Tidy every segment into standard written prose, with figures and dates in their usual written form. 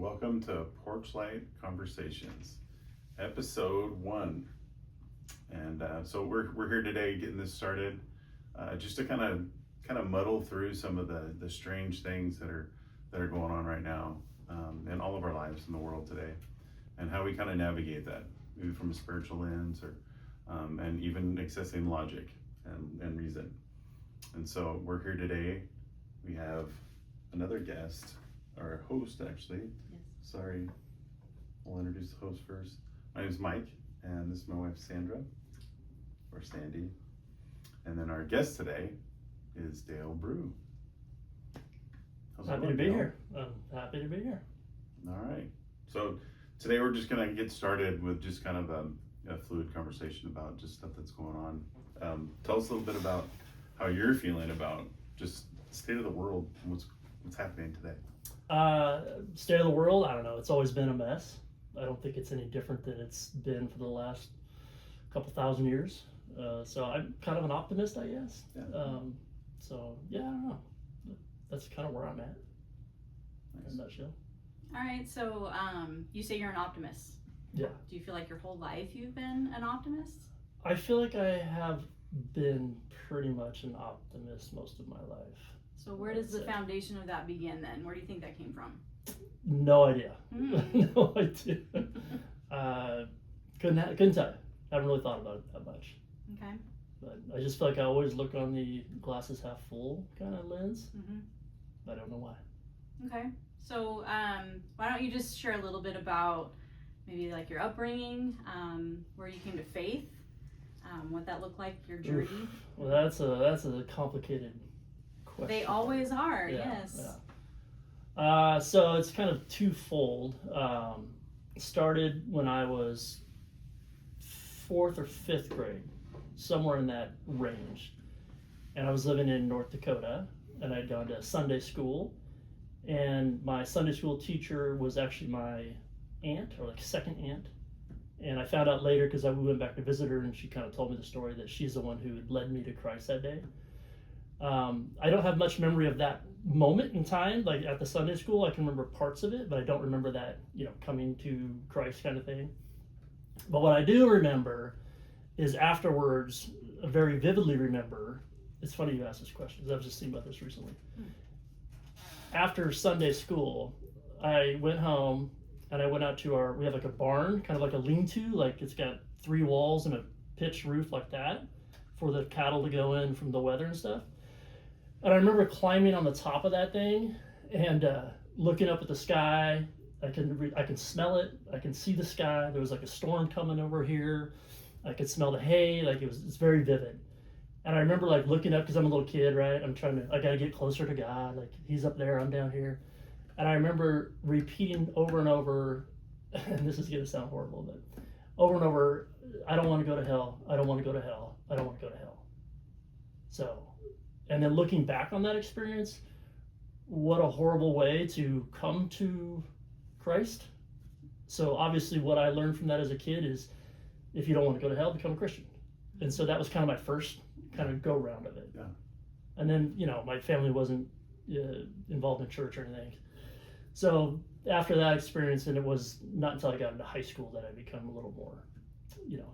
welcome to Porchlight Conversations, episode 1. And so we're here today getting this started, just to kind of muddle through some of the strange things that are going on right now in all of our lives in the world today, and how we kind of navigate that, maybe from a spiritual lens, or and even accessing logic and reason. And so we're here today. We have another guest, or a host actually. Yes. Sorry, I'll introduce the host first. My name is Mike, and this is my wife Sandra, or Sandy. And then our guest today is Dale Brew. Happy to be here. Happy to be here. All right. So today we're just going to get started with just kind of a fluid conversation about just stuff that's going on. Tell us a little bit about how you're feeling about just the state of the world and what's happening today. State of the world, I don't know. It's always been a mess. I don't think it's any different than it's been for the last couple thousand years. So I'm kind of an optimist, I guess. Yeah. So yeah, I don't know. That's kind of where I'm at. Nice. In a nutshell. All right, so you say you're an optimist. Yeah. Do you feel like your whole life you've been an optimist? I feel like I have been pretty much an optimist most of my life. So where does the foundation of that begin then? Where do you think that came from? No idea. Mm. No idea. Couldn't tell you. Haven't really thought about it that much. Okay. But I just feel like I always look on the glasses half full kind of lens. Mm-hmm. I don't know why. Okay. So why don't you just share a little bit about maybe like your upbringing, where you came to faith, what that looked like, your journey. Oof. Well, that's a complicated question. They always are. Yeah, Yes. Yeah. So it's kind of twofold. Started when I was 4th or 5th grade, somewhere in that range, and I was living in North Dakota, and I'd gone to Sunday school, and my Sunday school teacher was actually my aunt, or like second aunt. And I found out later, because we went back to visit her, and she kind of told me the story that she's the one who had led me to Christ that day. I don't have much memory of that moment in time, like at the Sunday school. I can remember parts of it, but I don't remember that, coming to Christ kind of thing. But what I do remember is afterwards, I very vividly remember, it's funny you asked this question, because I was just thinking about this recently. After Sunday school, I went home, and I went out to we have like a barn, kind of like a lean-to, like it's got 3 walls and a pitched roof like that for the cattle to go in from the weather and stuff. And I remember climbing on the top of that thing and looking up at the sky. I can smell it. I can see the sky. There was like a storm coming over here. I could smell the hay. Like it's very vivid. And I remember like looking up, because I'm a little kid, right? I got to get closer to God. Like he's up there, I'm down here. And I remember repeating over and over, and this is going to sound horrible, but over and over, I don't want to go to hell. I don't want to go to hell. I don't want to go to hell. So, and then looking back on that experience, what a horrible way to come to Christ. So obviously what I learned from that as a kid is, if you don't want to go to hell, become a Christian. And so that was kind of my first kind of go round of it. Yeah. And then, my family wasn't involved in church or anything. So after that experience, and it was not until I got into high school that I became a little more,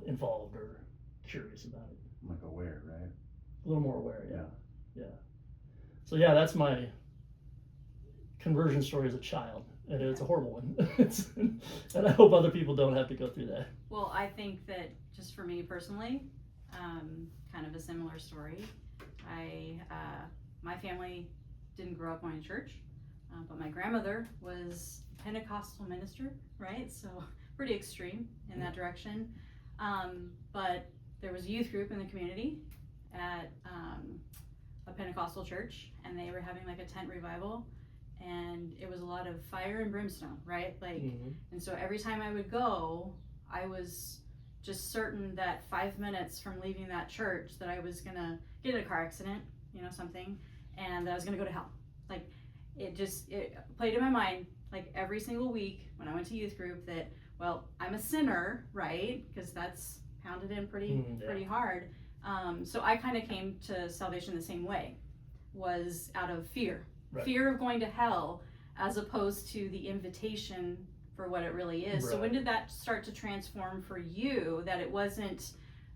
involved or curious about it. Like aware, right? A little more aware, yeah. Yeah. Yeah. So yeah, that's my conversion story as a child, and it's a horrible one. And I hope other people don't have to go through that. Well, I think that just for me personally, kind of a similar story. My family didn't grow up going to church, but my grandmother was a Pentecostal minister, right? So pretty extreme in that direction. But there was a youth group in the community at a Pentecostal church, and they were having like a tent revival, and it was a lot of fire and brimstone, right? Like, and so every time I would go, I was just certain that 5 minutes from leaving that church that I was gonna get in a car accident, something, and that I was gonna go to hell. Like, it played in my mind like every single week when I went to youth group that, well, I'm a sinner, right? Because that's pounded in pretty hard. So I kind of came to salvation the same way, was out of fear, Right. Fear of going to hell, as opposed to the invitation for what it really is. So when did that start to transform for you, that it wasn't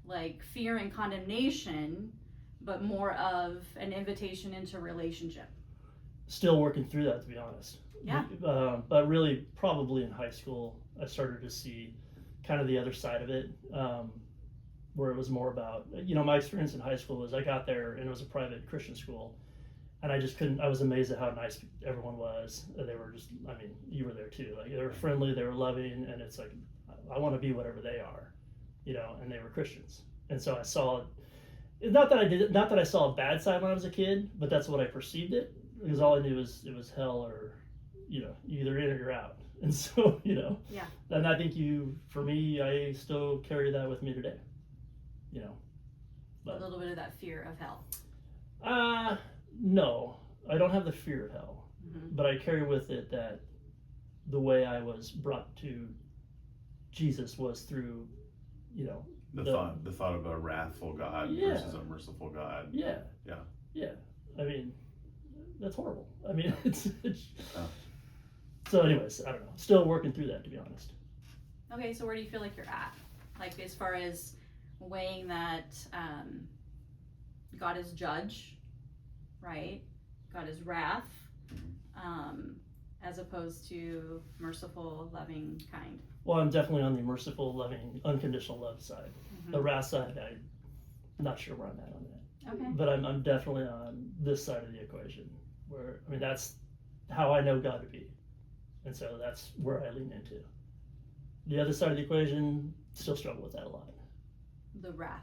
like fear and condemnation, but more of an invitation into relationship? Still working through that, to be honest. Yeah. But really, probably in high school, I started to see kind of the other side of it, where it was more about, my experience in high school was I got there and it was a private Christian school, and I was amazed at how nice everyone was. They were just, you were there too. Like, they were friendly, they were loving, and it's like, I want to be whatever they are, and they were Christians. And so I saw, not that I saw a bad side when I was a kid, but that's what I perceived it, because all I knew was it was hell, or, you either in or you're out. And so, Yeah. And I think for me, I still carry that with me today, A little bit of that fear of hell. No, I don't have the fear of hell, Mm-hmm. but I carry with it that the way I was brought to Jesus was through, the thought of a wrathful God versus a merciful God. Yeah. That's horrible. It's So anyways, I don't know. Still working through that, to be honest. Okay, so where do you feel like you're at? Like, as far as weighing that God is judge, right? God is wrath, as opposed to merciful, loving, kind. Well, I'm definitely on the merciful, loving, unconditional love side. Mm-hmm. The wrath side, I'm not sure where I'm at on that. Okay. But I'm definitely on this side of the equation, where, that's how I know God to be. And so that's where I lean into. The other side of the equation, still struggle with that a lot. The wrath.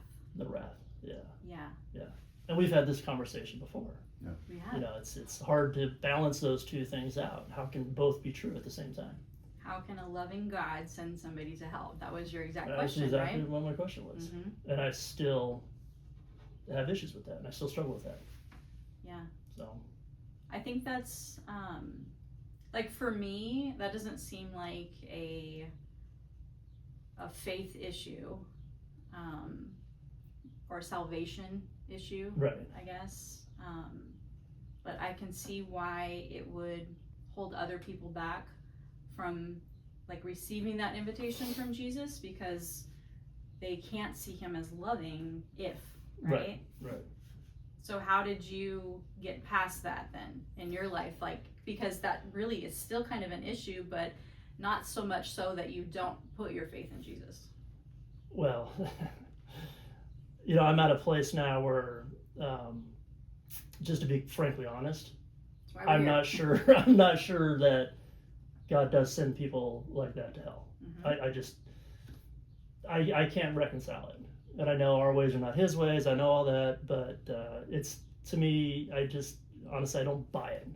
Yeah. Yeah. And we've had this conversation before. Yeah. We have. It's hard to balance those two things out. How can both be true at the same time? How can a loving God send somebody to hell? That was your exact That's question, exactly right? what my question was. Mm-hmm. And I still have issues with that, and I still struggle with that. Yeah. So I think that's, like, for me, that doesn't seem like a faith issue, or salvation issue, right. I guess. But I can see why it would hold other people back from, like, receiving that invitation from Jesus, because they can't see him as loving right? Right. So how did you get past that then in your life? Like, because that really is still kind of an issue, but not so much so that you don't put your faith in Jesus. Well, I'm at a place now where, just to be frankly honest, That's why we're I'm here. not sure that God does send people like that to hell. Mm-hmm. I can't reconcile it. And I know our ways are not his ways, I know all that, but it's, to me, honestly, I don't buy it.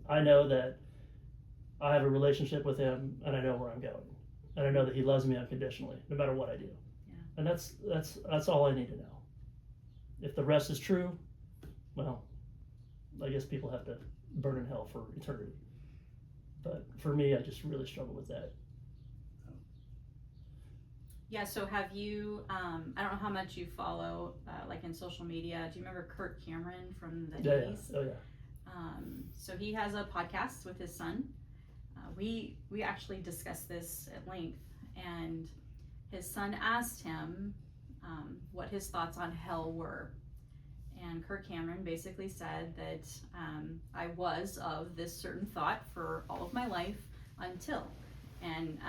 I know that I have a relationship with him, and I know where I'm going. And I know that he loves me unconditionally, no matter what I do. Yeah. And that's all I need to know. If the rest is true, well, I guess people have to burn in hell for eternity. But for me, I just really struggle with that. Yeah, so have you, I don't know how much you follow, like, in social media. Do you remember Kirk Cameron from the Yeah. 80s? Oh, yeah. So he has a podcast with his son. We actually discussed this at length, and his son asked him what his thoughts on hell were. And Kirk Cameron basically said that I was of this certain thought for all of my life until. And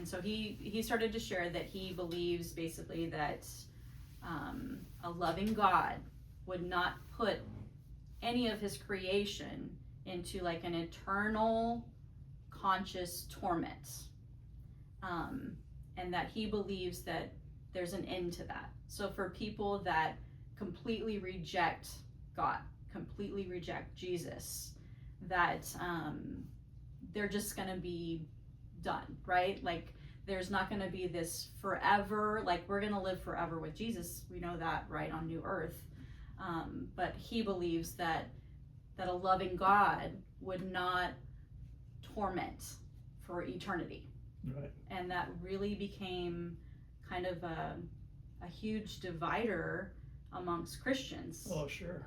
so he started to share that he believes basically that a loving God would not put any of his creation into, like, an eternal conscious torment, and that he believes that there's an end to that. So for people that completely reject God, completely reject Jesus, that they're just gonna be done, right? Like, there's not going to be this forever, like, we're going to live forever with Jesus, we know that, right, on new earth, but he believes that a loving God would not torment for eternity. Right. And that really became kind of a huge divider amongst Christians. Oh, sure.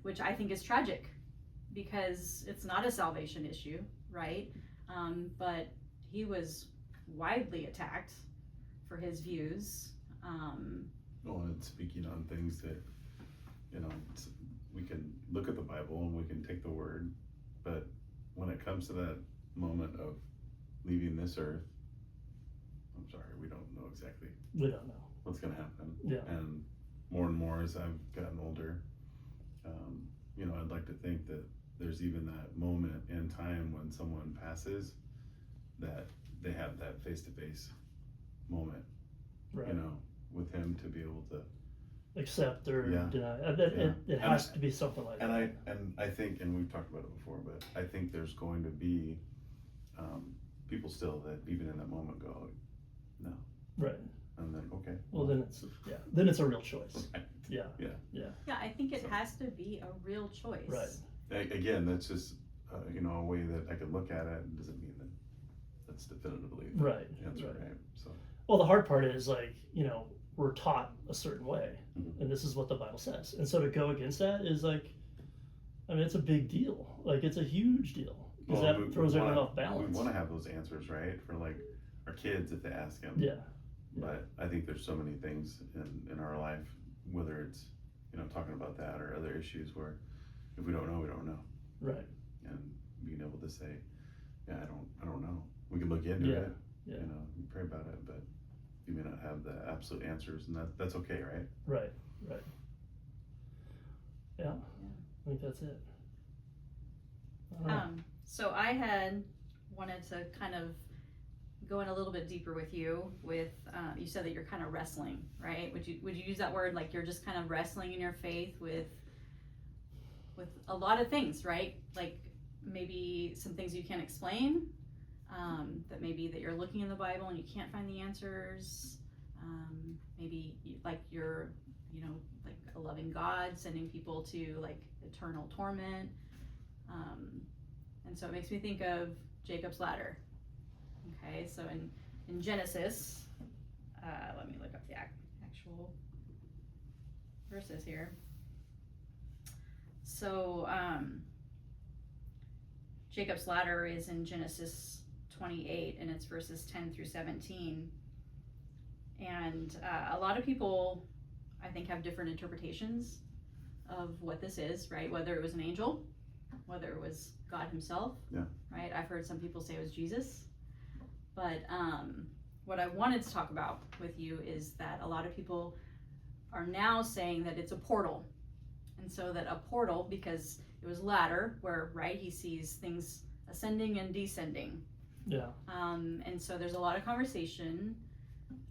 Which I think is tragic, because it's not a salvation issue, right? But he was widely attacked for his views. Well, and speaking on things that, we can look at the Bible and we can take the word, but when it comes to that moment of leaving this earth, I'm sorry, we don't know exactly We don't know. what's going to happen. Yeah. And more as I've gotten older, I'd like to think that there's even that moment in time when someone passes that they have that face-to-face moment, Right. with him to be able to. Accept or Yeah. deny. Yeah. It has to be something like And that. I think, and we've talked about it before, but I think there's going to be people still that even in that moment go, no, Right. and then okay. Well, then it's a real choice. Right. Yeah. Yeah. Yeah. Yeah, I think it So- has to be a real choice. Right. Again, that's just a way that I could look at it. It doesn't mean that that's definitively the Right. answer, Right. right? So Well, the hard part is we're taught a certain way, Mhm. and this is what the Bible says. And so to go against that is it's a big deal. It's a huge deal because Well, that throws everyone off we balance. want to have those answers, right? For like our kids if they ask them. Yeah. But I think there's so many things in our life, whether it's talking about that or other issues where if we don't know, we don't know. Right. And being able to say, yeah, I don't know. We can look into Yeah, it, yeah. and pray about it, but you may not have the absolute answers, and that's okay, right? Right. Yeah. I think that's it. I don't know. So I had wanted to kind of go in a little bit deeper with you with you said that you're kind of wrestling, right? Would you use that word, like you're just kind of wrestling in your faith with a lot of things, right? Like maybe some things you can't explain, that you're looking in the Bible and you can't find the answers. Maybe you're like a loving God sending people to like eternal torment. And so it makes me think of Jacob's ladder. Okay, so in Genesis, let me look up the actual verses here. So Jacob's ladder is in Genesis 28, and it's verses 10 through 17. And a lot of people, I think, have different interpretations of what this is, right? Whether it was an angel, whether it was God himself, Yeah. right? I've heard some people say it was Jesus. But what I wanted to talk about with you is that a lot of people are now saying that it's a portal. And so that a portal, because it was ladder, where, right, he sees things ascending and descending. Yeah. And so there's a lot of conversation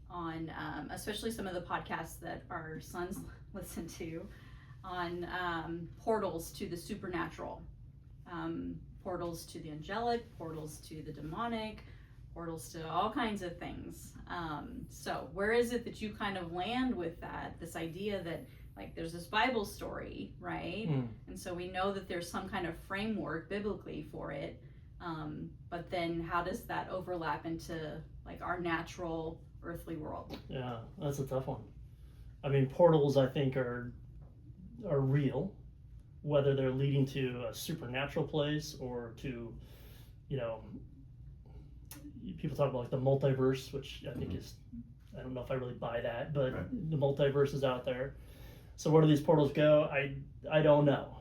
on, especially some of the podcasts that our sons listen to, on portals to the supernatural, portals to the angelic, portals to the demonic, portals to all kinds of things. So where is it that you kind of land with that, this idea that like there's this Bible story, right? And so we know that there's some kind of framework biblically for it, but then how does that overlap into like our natural earthly world? Yeah, that's a tough one. I mean, portals I think are real, whether they're leading to a supernatural place or to, people talk about like the multiverse, which I think is, I don't know if I really buy that, but Right. the multiverse is out there. So where do these portals go? I don't know.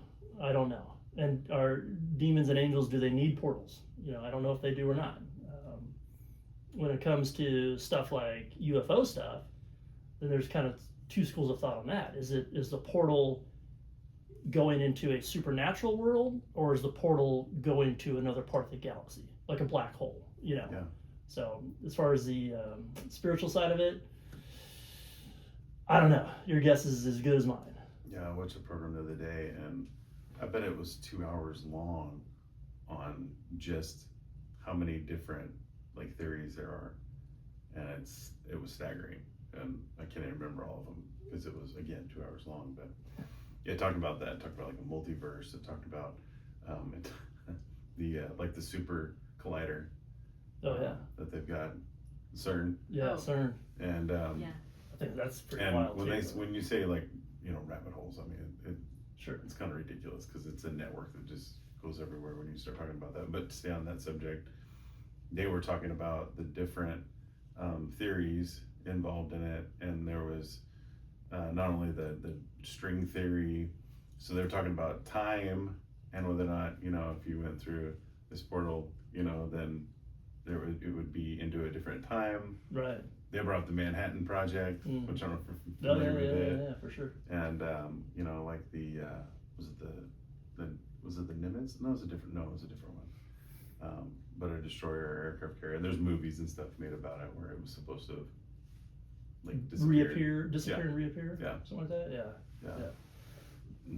And are demons and angels, do they need portals? I don't know if they do or not. When it comes to stuff like UFO stuff, then there's kind of two schools of thought on that. Is the portal going into a supernatural world, or is the portal going to another part of the galaxy, like a black hole? Yeah. So as far as the spiritual side of it, I don't know. Your guess is as good as mine. Yeah, I watched a program the other day, and I bet it was 2 hours long on just how many different like theories there are, and it was staggering, and I can't even remember all of them because it was again 2 hours long. But yeah, talking about that, talked about like a multiverse. It talked about the super collider. Oh yeah. That they've got, CERN, Yeah, Oh. CERN. and Yeah. I think that's pretty and wild when too. when you say like rabbit holes, I mean it Sure. it's kind of ridiculous because it's a network that just goes everywhere when you start talking about that. But to stay on that subject, they were talking about the different theories involved in it, and there was not only the string theory, so they're talking about time and whether or not, you know, if you went through this portal, you know, then it would be into a different time. Right. They brought up the Manhattan Project, which I don't know if Oh, you're familiar with it. yeah, for sure. And you know, like the was it the Nimitz? No, it was a different one. But a destroyer or aircraft carrier. And there's movies and stuff made about it where it was supposed to have like disappear and reappear. Yeah. Something like that. Yeah. Yeah.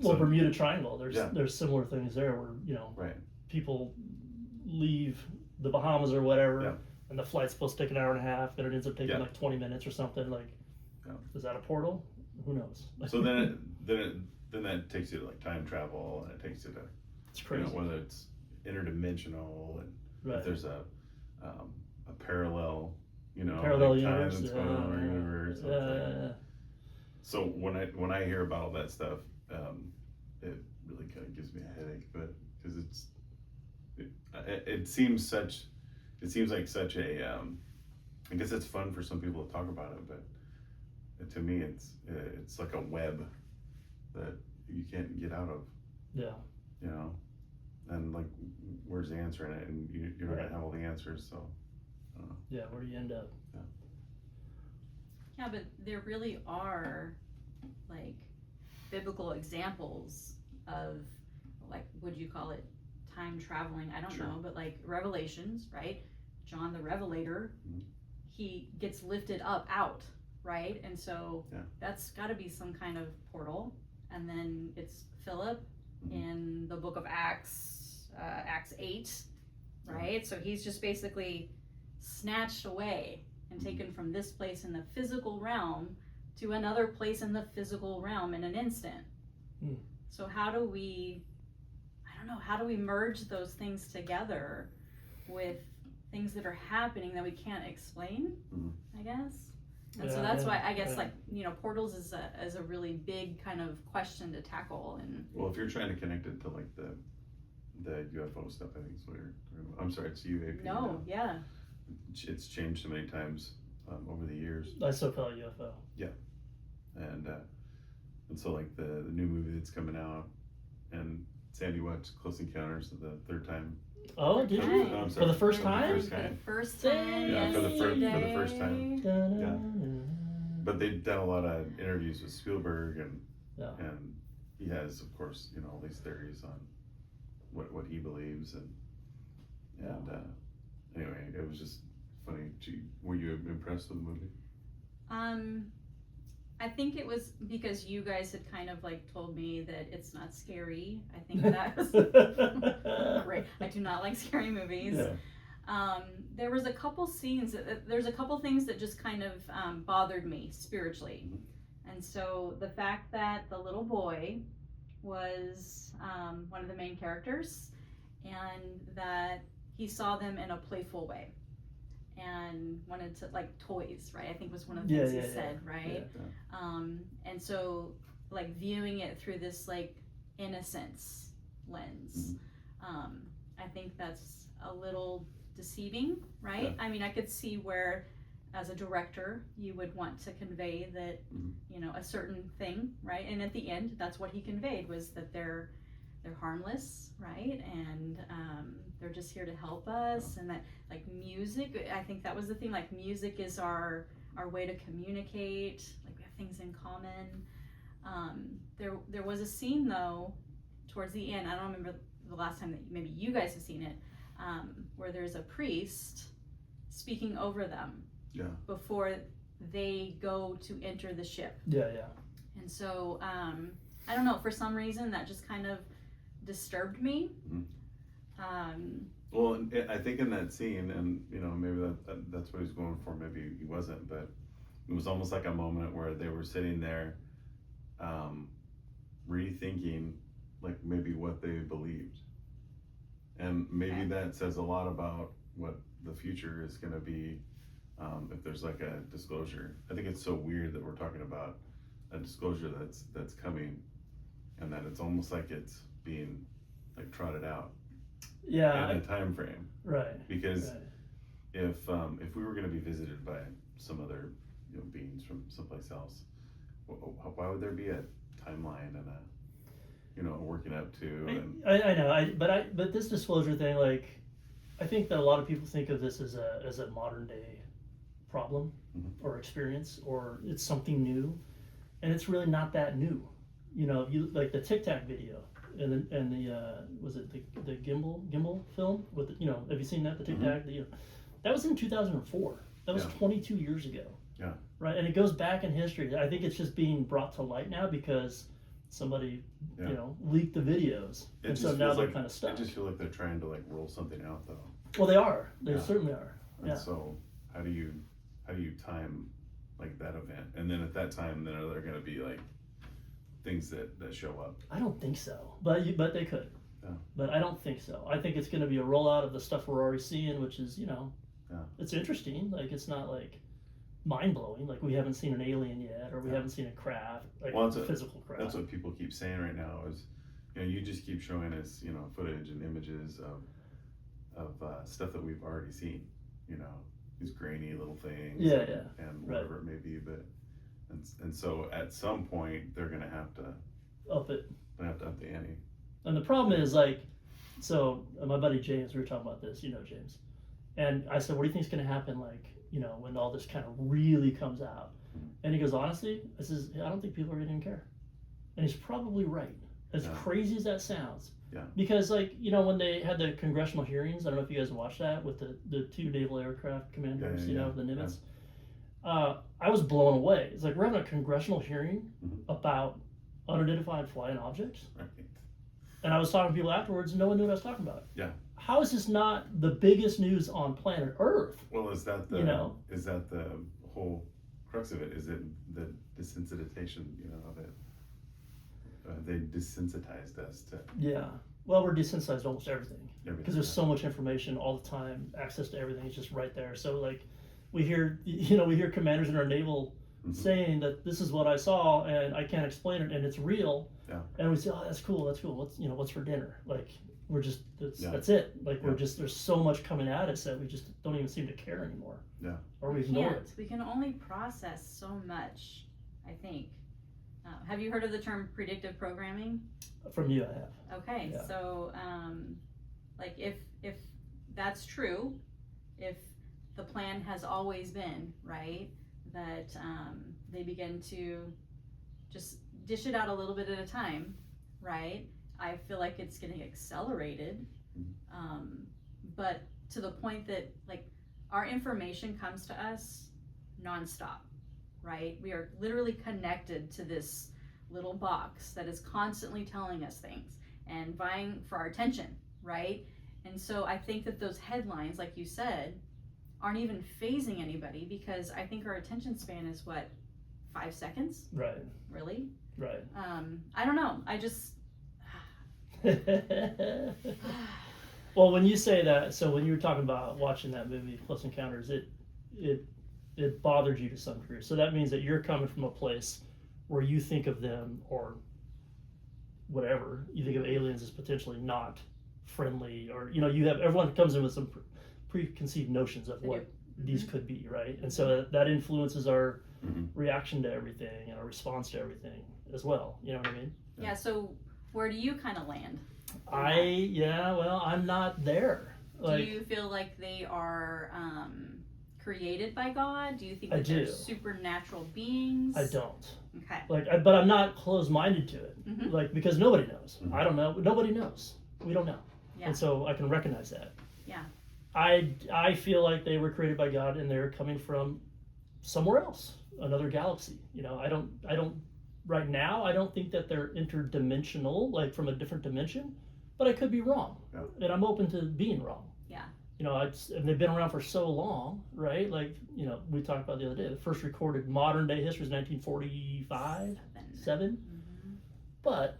Well, So, Bermuda Triangle. There's Yeah. there's similar things there where, you know, right. people leave the Bahamas or whatever, Yeah. and the flight's supposed to take an hour and a half, and it ends up taking Yeah. like 20 minutes or something. Like, Yeah. is that a portal? Who knows? So then that takes you to like time travel, and it takes you to It's you crazy. know, whether it's interdimensional and Right. if there's a parallel, you know, Parallel like universe. time that's going on in our universe. It's like- Yeah. So when I hear about all that stuff, it really kind of gives me a headache, but because it seems like such a I guess it's fun for some people to talk about it, but to me it's like a web that you can't get out of, Yeah. you know, and like where's the answer in it, and you're not gonna have all the answers, so I don't know. Yeah. Where do you end up? Yeah, but there really are like biblical examples of, like, would you call it time traveling? I don't Sure. know, but like Revelations, right? John the Revelator, Mhm. he gets lifted up out, right? And so Yeah. that's got to be some kind of portal. And then it's Philip Mhm. in the book of Acts, Acts 8, right? So he's just basically snatched away and taken from this place in the physical realm to another place in the physical realm in an instant. Hmm. So how do we merge those things together with things that are happening that we can't explain, I guess? And so that's why I guess, like, you know, portals is a really big kind of question to tackle. And Well, if you're trying to connect it to like the UFO stuff, I think is what you're talking about. I'm sorry, it's UAP. no, now. yeah. It's changed so many times over the years, I still call it UFO. and so like the new movie that's coming out, and Sandy watched Close Encounters of the third time. Oh, did Okay. you? No, I'm For sorry. the first For the time? first For the time. first time, Yeah, for the first time. yesterday. But they've done a lot of interviews with Spielberg, and Yeah. and he has, of course, you know, all these theories on what he believes, and anyway, it was just funny. Were you impressed with the movie? I think it was because you guys had kind of like told me that it's not scary. I think that was great. I do not like scary movies. Yeah. There was a couple scenes, there's a couple things that just kind of bothered me spiritually. And so the fact that the little boy was one of the main characters, and that he saw them in a playful way and wanted to, like, toys, right? I think was one of the things he said, right? Yeah. And so, like, viewing it through this, like, innocence lens, I think that's a little deceiving, right? Yeah. I mean, I could see where, as a director, you would want to convey that, you know, a certain thing, right? And at the end, that's what he conveyed, was that they're harmless, right? And they're just here to help us, and that, like, music, I think that was the thing, like, music is our way to communicate, like, we have things in common. There was a scene, though, towards the end, I don't remember the last time that maybe you guys have seen it, where there's a priest speaking over them before they go to enter the ship. Yeah. And so, I don't know, for some reason that just kind of disturbed me. Well, I think in that scene, and you know, maybe that's what he's going for, maybe he wasn't, but it was almost like a moment where they were sitting there rethinking, like, maybe what they believed, and maybe that says a lot about what the future is going to be, if there's like a disclosure. I think it's so weird that we're talking about a disclosure that's coming, and that it's almost like it's being like trotted out Yeah. in a time frame. Right. Because Right. if we were going to be visited by some other beings from someplace else, why would there be a timeline and a working up to? And I know. But this disclosure thing, like, I think that a lot of people think of this as a modern day problem or experience, or it's something new, and it's really not that new. You like the Tic Tac video and the was it the gimbal film with have you seen that, the Tic Tac? That was in 2004. That was 22 years ago. Yeah. Right, and it goes back in history. I think it's just being brought to light now because somebody leaked the videos, and so now they're kind of stuck. I just feel like they're trying to like roll something out though. Well, they are. They certainly are. And so how do you time like that event? And then at that time, then are there going to be like things that show up? I don't think so, but they could. Yeah. But I don't think so. I think it's going to be a rollout of the stuff we're already seeing, which is it's interesting. Like, it's not like mind blowing. Like, we haven't seen an alien yet, or we haven't seen a craft, like a physical craft. That's what people keep saying right now is, you just keep showing us, footage and images of stuff that we've already seen, these grainy little things. And whatever it may be, but and so at some point they're gonna have to up it. They have to up the ante. And the problem is, like, so my buddy James, we were talking about this, James, and I said, what do you think is going to happen, like, when all this kind of really comes out? And he goes, honestly, I don't think people are going to even care. And he's probably right, as crazy as that sounds. Yeah. Because, like, when they had the congressional hearings, I don't know if you guys watched that with the two naval aircraft commanders, the Nimitz. Yeah. I was blown away. It's like, we're having a congressional hearing about unidentified flying objects. Right. And I was talking to people afterwards, and no one knew what I was talking about. Yeah. How is this not the biggest news on planet Earth? Well, is that the whole crux of it? Is it the desensitization, of it? They desensitized us to. Yeah. Well, we're desensitized to almost everything. Because there's yeah. so much information all the time. Access to everything is just right there. So, like, we hear commanders in our naval saying that this is what I saw and I can't explain it and it's real. Yeah. And we say, oh, that's cool. What's for dinner? Like, we're just, that's it. Like, we're just, there's so much coming at us that we just don't even seem to care anymore. Yeah. Or we ignore it. We can only process so much, I think. Have you heard of the term predictive programming? From you, I have. Okay, Yeah. So, like, if that's true, if the plan has always been, right, that they begin to just dish it out a little bit at a time, right? I feel like it's getting accelerated, but to the point that, like, our information comes to us nonstop, right? We are literally connected to this little box that is constantly telling us things and vying for our attention, right? And so I think that those headlines, like you said, aren't even phasing anybody, because I think our attention span is 5 seconds? Right. Really? Right. I don't know. I just. Well, when you say that, so when you were talking about watching that movie, Close Encounters, it bothered you to some degree. So that means that you're coming from a place where you think of them, or whatever, you think of aliens as potentially not friendly, or, everyone comes in with some preconceived notions of what these could be, right? And so that influences our reaction to everything and our response to everything as well. You know what I mean? Yeah. So where do you kind of land? I'm not there. Do you feel like they are created by God? Do you think that they're supernatural beings? I don't. Okay. But I'm not closed-minded to it. Because nobody knows. I don't know. Nobody knows. We don't know. Yeah. And so I can recognize that. Yeah. I feel like they were created by God and they're coming from somewhere else, another galaxy. I don't right now, I don't think that they're interdimensional, like from a different dimension, but I could be wrong. Yeah. And I'm open to being wrong. Yeah. And they've been around for so long, right? Like, we talked about the other day, the first recorded modern day history is 1945, 7. But.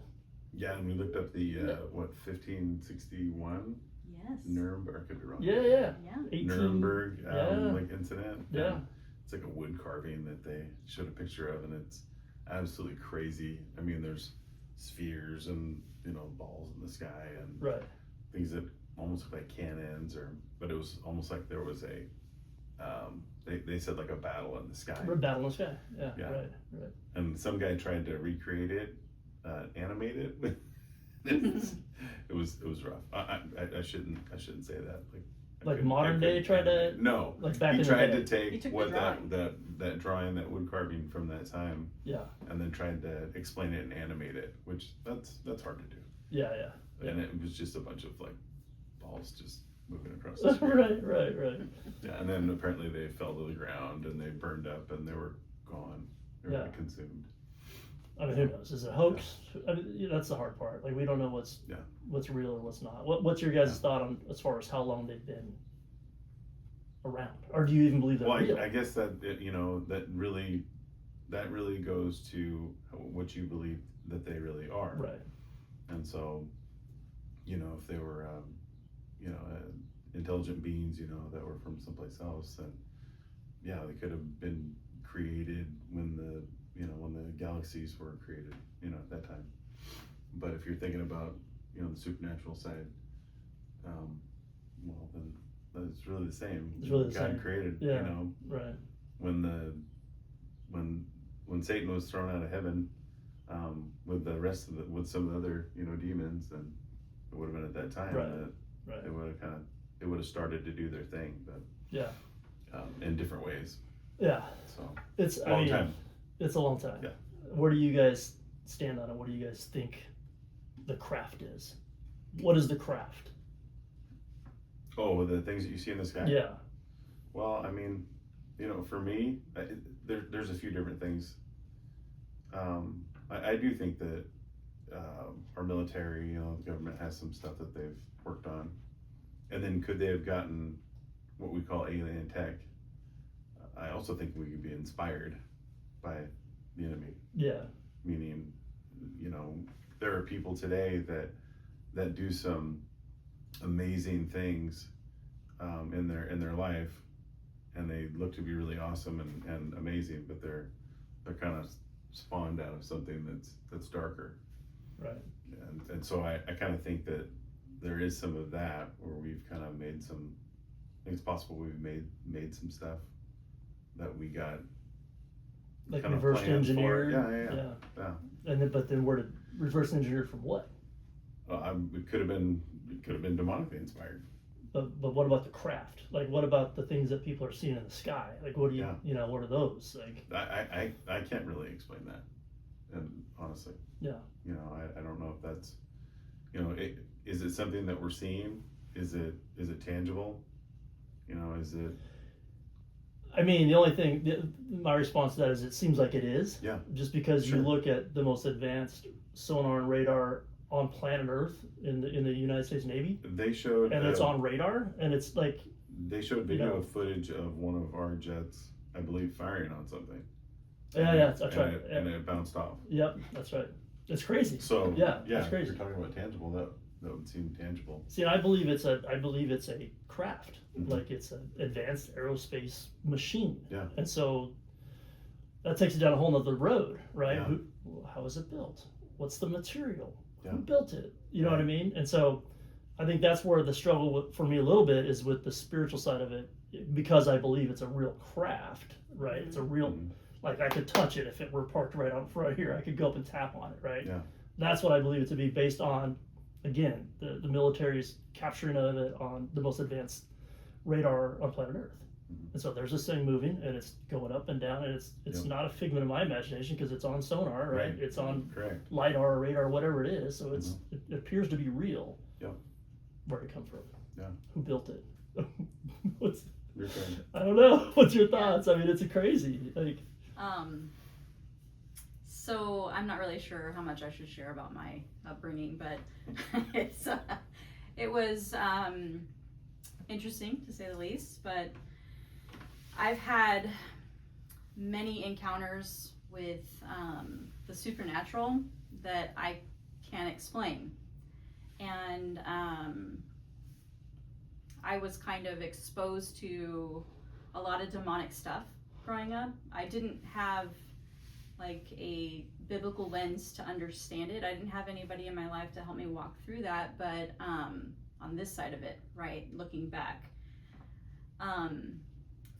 Yeah, and we looked up the, 1561? Yes. Nuremberg, I could be wrong. Yeah. 18, Nuremberg, incident. Yeah. And it's like a wood carving that they showed a picture of, and it's absolutely crazy. I mean, there's spheres and balls in the sky and Right. things that almost look like cannons, but it was almost like there was a they said like a battle in the sky. Battle in the sky. Yeah. Yeah. Right. And some guy tried to recreate it, animate it. it was rough. I shouldn't say that. Like modern day tried to. No. Like back he in tried the to day. take what that drawing, that wood carving from that time. Yeah. And then tried to explain it and animate it, which that's hard to do. Yeah. And it was just a bunch of like balls just moving across the screen. Right. Yeah, and then apparently they fell to the ground and they burned up and they were gone. They were consumed. I mean, who knows? Is it a hoax? I mean, that's the hard part. Like, we don't know what's real and what's not. What's your guys' thought on as far as how long they've been around, or do you even believe they're real? I guess that that really goes to what you believe that they really are. Right. And so, if they were, intelligent beings, that were from someplace else, then they could have been created when the galaxies were created, at that time. But if you're thinking about, the supernatural side, well, then it's really the same. It's really the God same. created, Right. When Satan was thrown out of heaven, with some of the other, demons, then it would have been at that time that they would have started to do their thing, but in different ways. Yeah. So it's a long time. It's a long time. Yeah. Where do you guys stand on it? What do you guys think the craft is? What is the craft? Oh, the things that you see in the sky? Yeah. Well, I mean, for me, there's a few different things. I do think that our military, the government has some stuff that they've worked on. And then could they have gotten what we call alien tech? I also think we could be inspired by the enemy. Yeah. Meaning, there are people today that do some amazing things in their life, and they look to be really awesome and amazing, but they're kind of spawned out of something that's darker. Right. And so I kind of think that there is some of that where we've kind of made some. I think it's possible we've made some stuff that we got like kind reverse engineered. Yeah. And but then we're reverse engineered from what? It could have been demonically inspired. But what about the craft? Like, what about the things that people are seeing in the sky? Like, what do you what are those? Like, I can't really explain that, and honestly. Yeah. I don't know if that's, is it something that we're seeing? Is it tangible? Is it? I mean, the only thing, my response to that is it seems like it is. Yeah. Just because you look at the most advanced sonar and radar on planet Earth in the United States Navy. They showed. And it's on radar, and it's like. They showed video footage of one of our jets, I believe, firing on something. Yeah, that's right. And it bounced off. Yep, that's right. It's crazy. So that's crazy. If you're talking about tangible, that would seem tangible. See, I believe it's a craft. Mm-hmm. Like it's an advanced aerospace machine. Yeah. And so that takes it down a whole nother road, right? Yeah. How is it built? What's the material? Yeah. Who built it? You know what I mean? And so I think that's where the struggle for me a little bit is with the spiritual side of it, because I believe it's a real craft, right? It's a real, like I could touch it if it were parked right here. I could go up and tap on it, right? Yeah. That's what I believe it to be based on, again, the military's capturing of it on the most advanced radar on planet Earth. And so there's this thing moving, and it's going up and down, and it's not a figment of my imagination because it's on sonar, right? It's on LiDAR or radar, whatever it is. So it appears to be real. Yeah. Where'd it come from? Yeah. Who built it? Your turn. I don't know. What's your thoughts? I mean, it's crazy. Like. So I'm not really sure how much I should share about my upbringing, but it was interesting to say the least. But I've had many encounters with the supernatural that I can't explain. And I was kind of exposed to a lot of demonic stuff growing up. I didn't have like a biblical lens to understand it. I didn't have anybody in my life to help me walk through that, but on this side of it, right, looking back,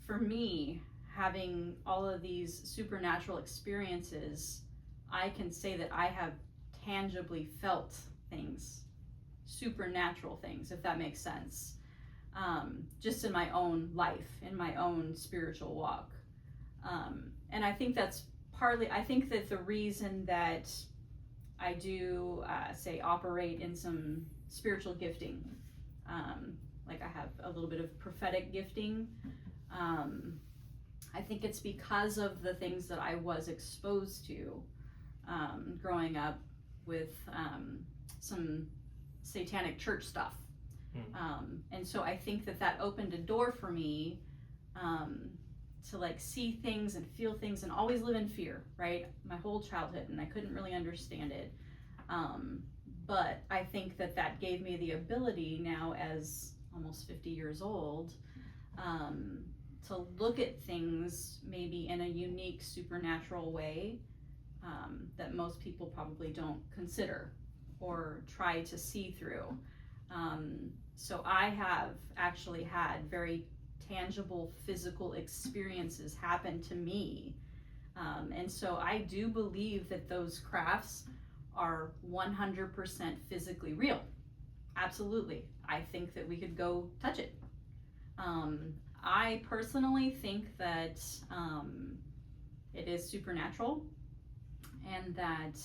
for me, having all of these supernatural experiences, I can say that I have tangibly felt things, supernatural things, if that makes sense, just in my own life, in my own spiritual walk. And I think that's partly, I think that the reason that I do say operate in some spiritual gifting, like I have a little bit of prophetic gifting, I think it's because of the things that I was exposed to growing up with some satanic church stuff. And so I think that that opened a door for me to like see things and feel things and always live in fear, right? My whole childhood, and I couldn't really understand it. But I think that that gave me the ability now as almost 50 years old to look at things maybe in a unique supernatural way that most people probably don't consider or try to see through. So I have actually had very tangible physical experiences happen to me. And so I do believe that those crafts are 100% physically real. Absolutely. I think that we could go touch it. I personally think that it is supernatural, and that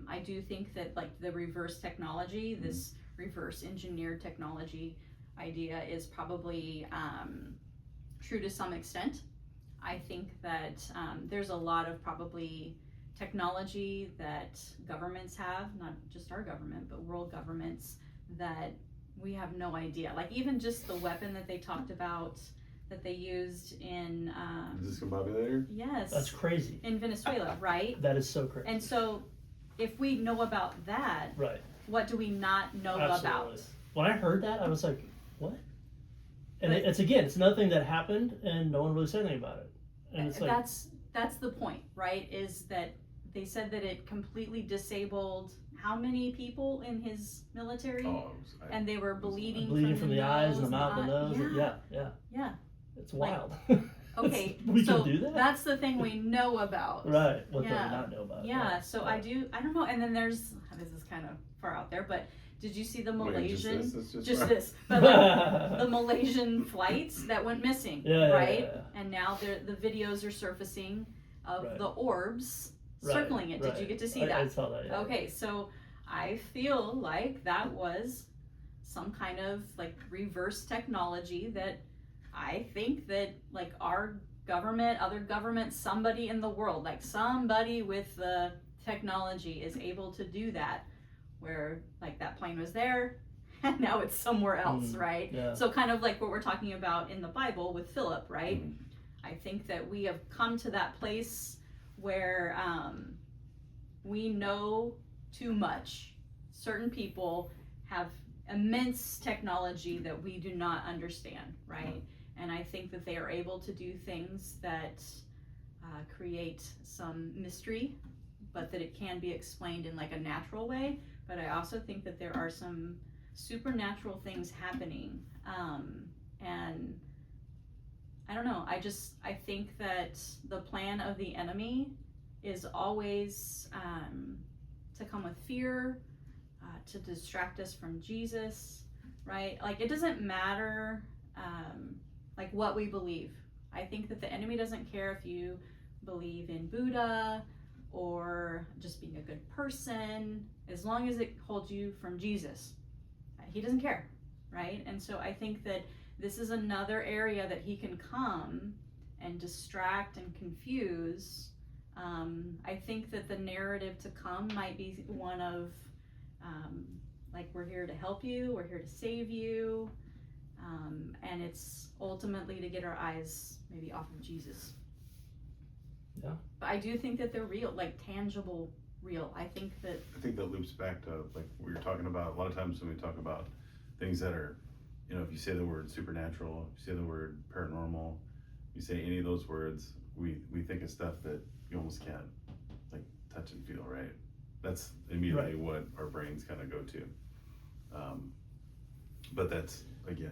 I do think that like the reverse technology, this reverse engineered technology idea is probably true to some extent. I think that there's a lot of probably technology that governments have, not just our government, but world governments, that we have no idea. Like even just the weapon that they talked about that they used in discombobulator? Yes. That's crazy. In Venezuela, right? That is so crazy. And so if we know about that, right, what do we not know absolutely. about? When I heard that, I was like, what? And it's another thing that happened and no one really said anything about it. And it's like, that's the point, right? Is that they said that it completely disabled how many people in his military, and they were bleeding from the eyes and the nose mouth and the nose. Yeah. It's wild. Okay, we so can do that? that's the thing we know about. Right, what do we not know about? Yeah, so I don't know, and then there's, this is kind of far out there, but did you see the Malaysian, just this, but like, the Malaysian flights that went missing, right? Yeah. And now the videos are surfacing of the orbs circling it. Did you get to see that? I saw that, yeah. Okay, so I feel like that was some kind of like reverse technology that I think that like our government, other governments, somebody in the world, like somebody with the technology is able to do that, where like that plane was there and now it's somewhere else, right? Yeah. So kind of like what we're talking about in the Bible with Philip, right? I think that we have come to that place where we know too much. Certain people have immense technology that we do not understand, right? And I think that they are able to do things that create some mystery, but that it can be explained in like a natural way. But I also think that there are some supernatural things happening. And I don't know, I think that the plan of the enemy is always to come with fear, to distract us from Jesus, right? Like it doesn't matter like what we believe. I think that the enemy doesn't care if you believe in Buddha or just being a good person, as long as it holds you from Jesus. He doesn't care, right? And so I think that this is another area that he can come and distract and confuse. I think that the narrative to come might be one of like, we're here to help you, we're here to save you, and it's ultimately to get our eyes maybe off of Jesus. Yeah. But I do think that they're real, like tangible, real. I think that loops back to like we were talking about a lot of times when we talk about things that are, you know, if you say the word supernatural, if you say the word paranormal, you say any of those words, we think of stuff that you almost can't like touch and feel, right? That's immediately what our brains kind of go to. But that's, again,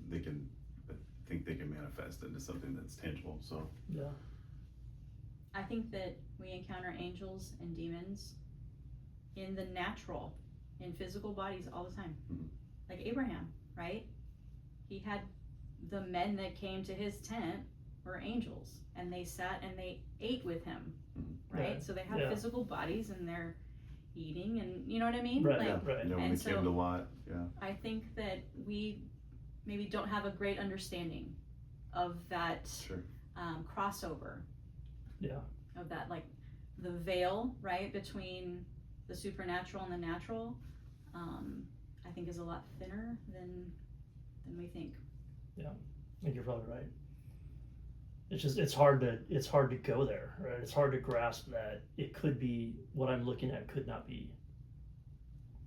they can manifest into something that's tangible. So Yeah. I think that we encounter angels and demons in the natural, in physical bodies all the time. Mhm. Like Abraham, right? He had the men that came to his tent were angels, and they sat and they ate with him, Mhm. right? Right. So they have Yeah. physical bodies and they're eating, and you know what I mean? Right. Like, Right. yeah, when And they came so- to Lot, yeah. I think that we maybe don't have a great understanding of that Sure. crossover. Yeah. Of that, like the veil, right, between the supernatural and the natural, I think is a lot thinner than we think. I think you're probably right. It's hard to go there, right? It's hard to grasp that it could be what I'm looking at could not be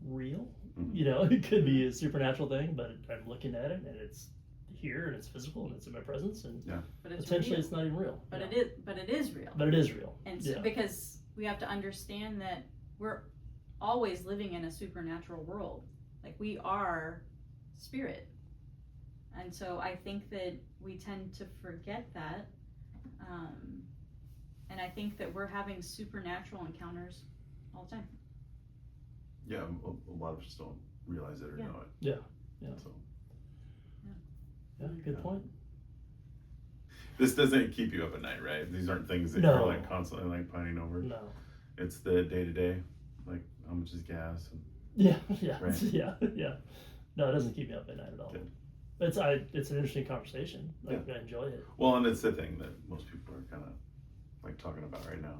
real. Mhm. You know, it could be a supernatural thing, but I'm looking at it and it's here and it's physical and it's in my presence, and But it's potentially real. it's not even real. But Yeah. it is real. But it is real. And so, Yeah. because we have to understand that we're always living in a supernatural world. Like we are spirit. And so I think that we tend to forget that. And I think that we're having supernatural encounters all the time. Yeah, a lot of us don't realize it or Yeah. know it. Yeah. So Yeah, good Yeah. point. this doesn't keep you up at night, right? These aren't things that No. you're like constantly like pining over. No. It's the day to day, like how much is gas and Yeah, yeah, Right. yeah. No, it doesn't keep me up at night at all. Good. It's an interesting conversation. Like, I enjoy it. well, and it's the thing that most people are kind of like talking about right now,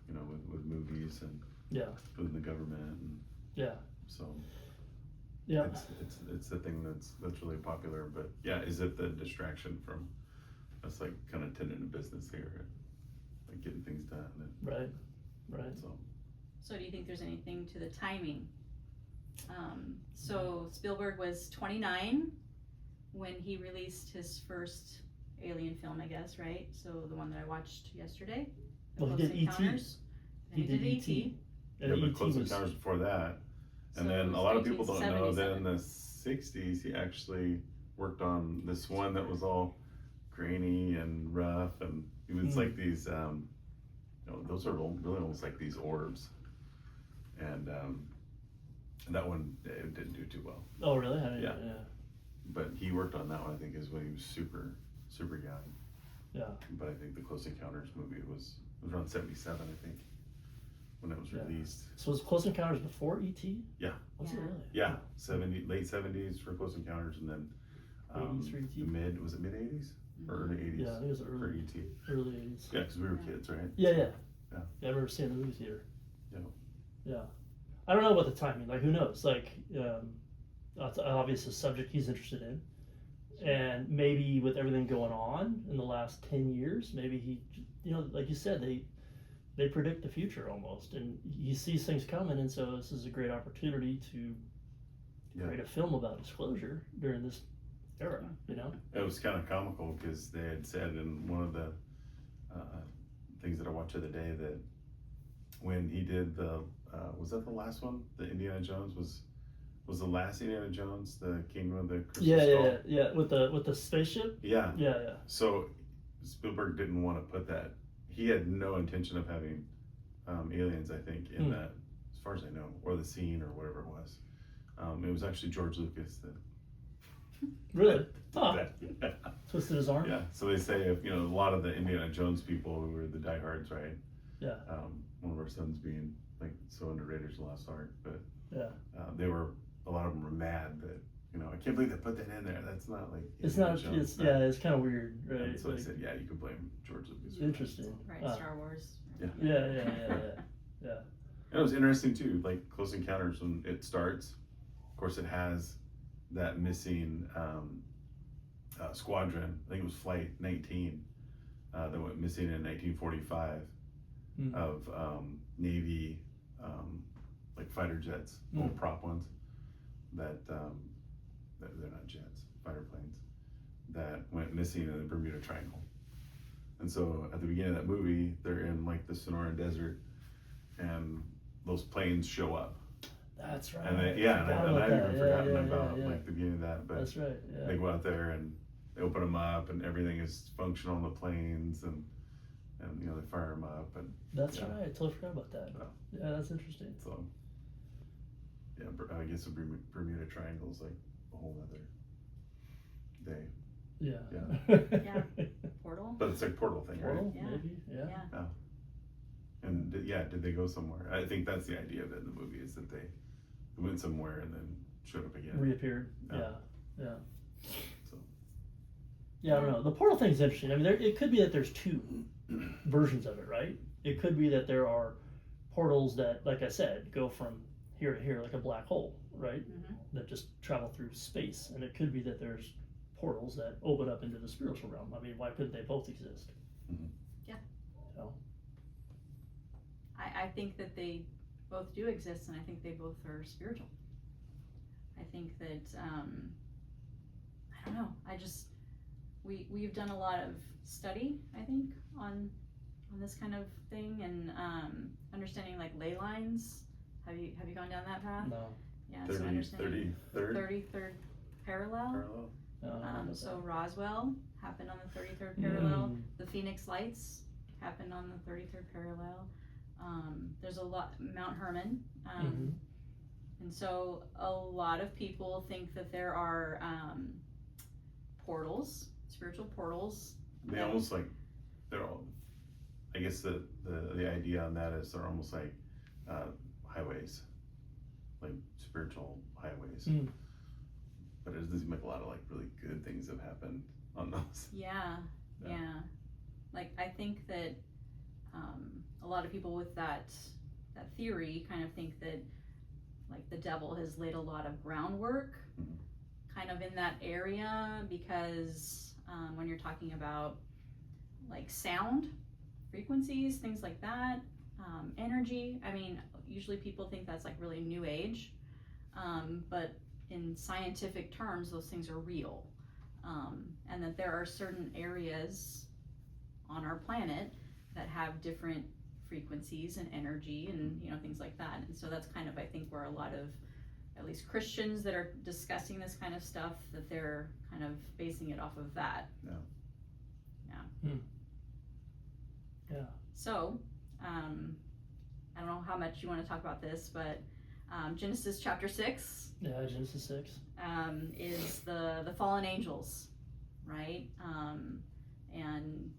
you know, with movies and Yeah. within the government, and Yeah. so Yeah. it's the thing that's really popular. But yeah, is it the distraction from us like kind of tending to business here, and, like getting things done, and Right. Right. so So do you think there's anything to the timing? So Spielberg was 29 when he released his first alien film, I guess, right? So the one that I watched yesterday, The Well, he Close did E.T.. Encounters. And He did E.T.. E.T.. And yeah, but E.T. Close was- Encounters before that, So and it then was a lot of people don't know that 1977. in the '60s he actually worked on this one that was all grainy and rough, and it was like these, those are really almost like these orbs, and that one it didn't do too well. Oh, really? I didn't, Yeah. yeah. But he worked on that one, I think, is when he was super young. Yeah. But I think the Close Encounters movie was around '77, I think, when it was Yeah. released. So was Close Encounters before E.T.? Yeah. Was it Yeah. really? Yeah, late '70s for Close Encounters, and then 80s for E.T.? mid '80s or early '80s Yeah, I think it was for early ET. 80s. Yeah, because we were Yeah. kids, right? Yeah. Yeah. I remember seeing the movie theater. Yeah. Yeah. I don't know about the timing. Like, who knows? Like, that's obviously a subject he's interested in. And maybe with everything going on in the last 10 years, maybe he, like you said, they predict the future almost. And he sees things coming. And so this is a great opportunity to create a film about disclosure during this era, It was kind of comical because they had said in one of the things that I watched the other day that when he did was that the last one? The Indiana Jones was the last Indiana Jones, the Kingdom of the Crystal Skull? Yeah. With the spaceship? Yeah. Yeah. So Spielberg didn't want to put that. He had no intention of having aliens, I think, in that, as far as I know, or the scene or whatever it was. It was actually George Lucas that Really? did Huh. that. Twisted his arm? Yeah, so they say if a lot of the Indiana Jones people who were the diehards, right? Yeah. One of our sons being like so into Raiders of the Lost Ark, but Yeah. a lot of them were mad that I can't believe they put that in there. That's not like It's Indiana not, Jones it's, stuff." yeah, it's kind of weird, right? And so Like, they said, yeah, you can blame George Lucas. for that. interesting. Right, Ah. Star Wars. Yeah. Yeah. And it was interesting too, like Close Encounters when it starts. Of course, it has that missing squadron. I think it was Flight 19 that went missing in 1945 of Navy like fighter jets, old prop ones that they're not jets, fighter planes that went missing in the Bermuda Triangle. And so at the beginning of that movie, they're in like the Sonoran Desert, and those planes show up. That's right. And they, Forgot and about I've that. even Yeah, forgotten yeah, about yeah. like the beginning of that, but That's right. Yeah. they go out there and they open them up and everything is functional on the planes, and you know, they fire them up, and That's yeah. right. I totally forgot about that. Yeah. Yeah, that's interesting. so yeah, I guess the Bermuda Triangle is like a whole other day, Yeah. Yeah. Portal. but it's like portal thing, right? Portal, Yeah. maybe. Yeah. Yeah. And did they go somewhere? I think that's the idea of it in the movie, is that they went somewhere and then showed up again. Reappeared. Yeah. Yeah. So Yeah, I don't know. The portal thing's interesting. I mean, it could be that there's two versions of it, right? It could be that there are portals that, like I said, go from here to here like a black hole, right? Mhm. That just travel through space. And it could be that there's portals that open up into the spiritual realm. I mean, why couldn't they both exist? Mhm. Yeah. You know? I think that they both do exist, and I think they both are spiritual. I think that I don't know. We've done a lot of study, I think, on this kind of thing, and understanding like ley lines. Have you gone down that path? No. Yeah. So understanding 33rd parallel. parallel. No. So Roswell happened on the 33rd parallel. Mm. The Phoenix Lights happened on the 33rd parallel. There's a lot, Mount Herman. Mhm. And so a lot of people think that there are portals, spiritual portals. They almost like, they're all, I guess the idea on that is they're almost like highways, like spiritual highways. Mm. But it doesn't seem like a lot of like really good things have happened on those. Yeah. Like I think that a lot of people with that theory kind of think that like the devil has laid a lot of groundwork Mhm. kind of in that area, because when you're talking about like sound frequencies, things like that, energy, I mean, usually people think that's like really new age, but in scientific terms those things are real, and that there are certain areas on our planet that have different frequencies and energy and things like that. And so that's kind of, I think, where a lot of at least Christians that are discussing this kind of stuff, that they're kind of basing it off of that. Yeah. So I don't know how much you want to talk about this, but Genesis chapter 6 Yeah, Genesis 6. is the fallen angels, right? And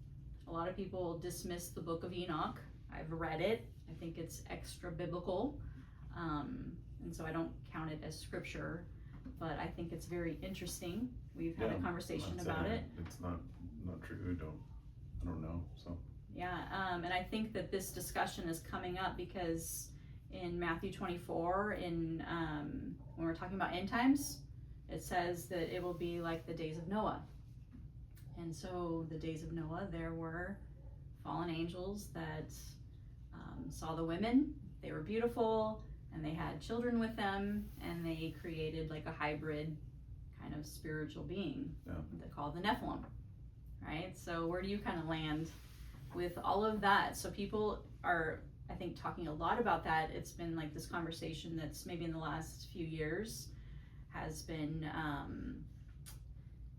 a lot of people dismiss the book of Enoch. I've read it. I think it's extra biblical, and so I don't count it as scripture, but I think it's very interesting. We've had a conversation about it. It's not true. I don't know. So Yeah, and I think that this discussion is coming up because in Matthew 24, when we're talking about end times, it says that it will be like the days of Noah. And so the days of Noah, there were fallen angels that saw the women. They were beautiful, and they had children with them, and they created like a hybrid kind of spiritual being they call the Nephilim, right? So where do you kind of land with all of that? So people are, I think, talking a lot about that. It's been like this conversation that's maybe in the last few years has been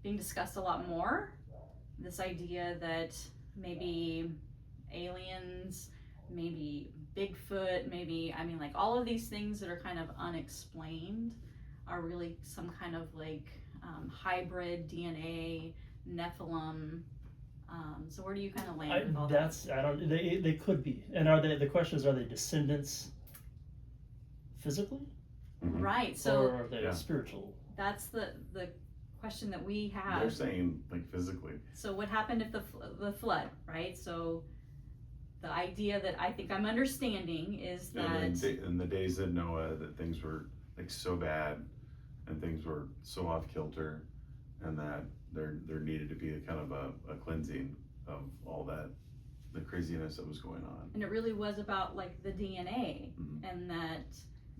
being discussed a lot more. This idea that maybe aliens, maybe Bigfoot, maybe, I mean, like all of these things that are kind of unexplained are really some kind of like hybrid DNA, Nephilim. So where do you kind of land with all that? They could be. And are they, the question is, are they descendants physically? Right, so or are they spiritual? that's the question that we have. they're saying like physically. So what happened if the flood, right? So the idea that I think I'm understanding is that In the days of Noah, that things were like so bad and things were so off kilter, and that there needed to be a kind of a cleansing of all that, the craziness that was going on. and it really was about like the DNA Mhm. and that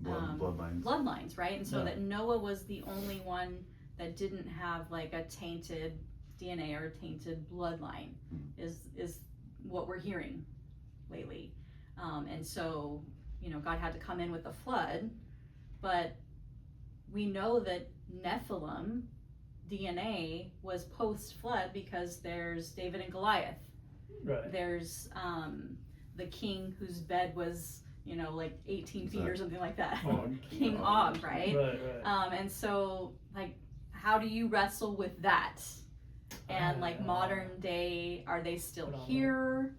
Bloodlines. right? And so Yeah. that Noah was the only one that didn't have like a tainted DNA or a tainted bloodline, is what we're hearing lately. And so God had to come in with a flood, but we know that Nephilim DNA was post-flood because there's David and Goliath. Right. There's the king whose bed was, like 18 feet or something like that. King Og, right? Right. And so, like, how do you wrestle with that? And like modern day, are they still here?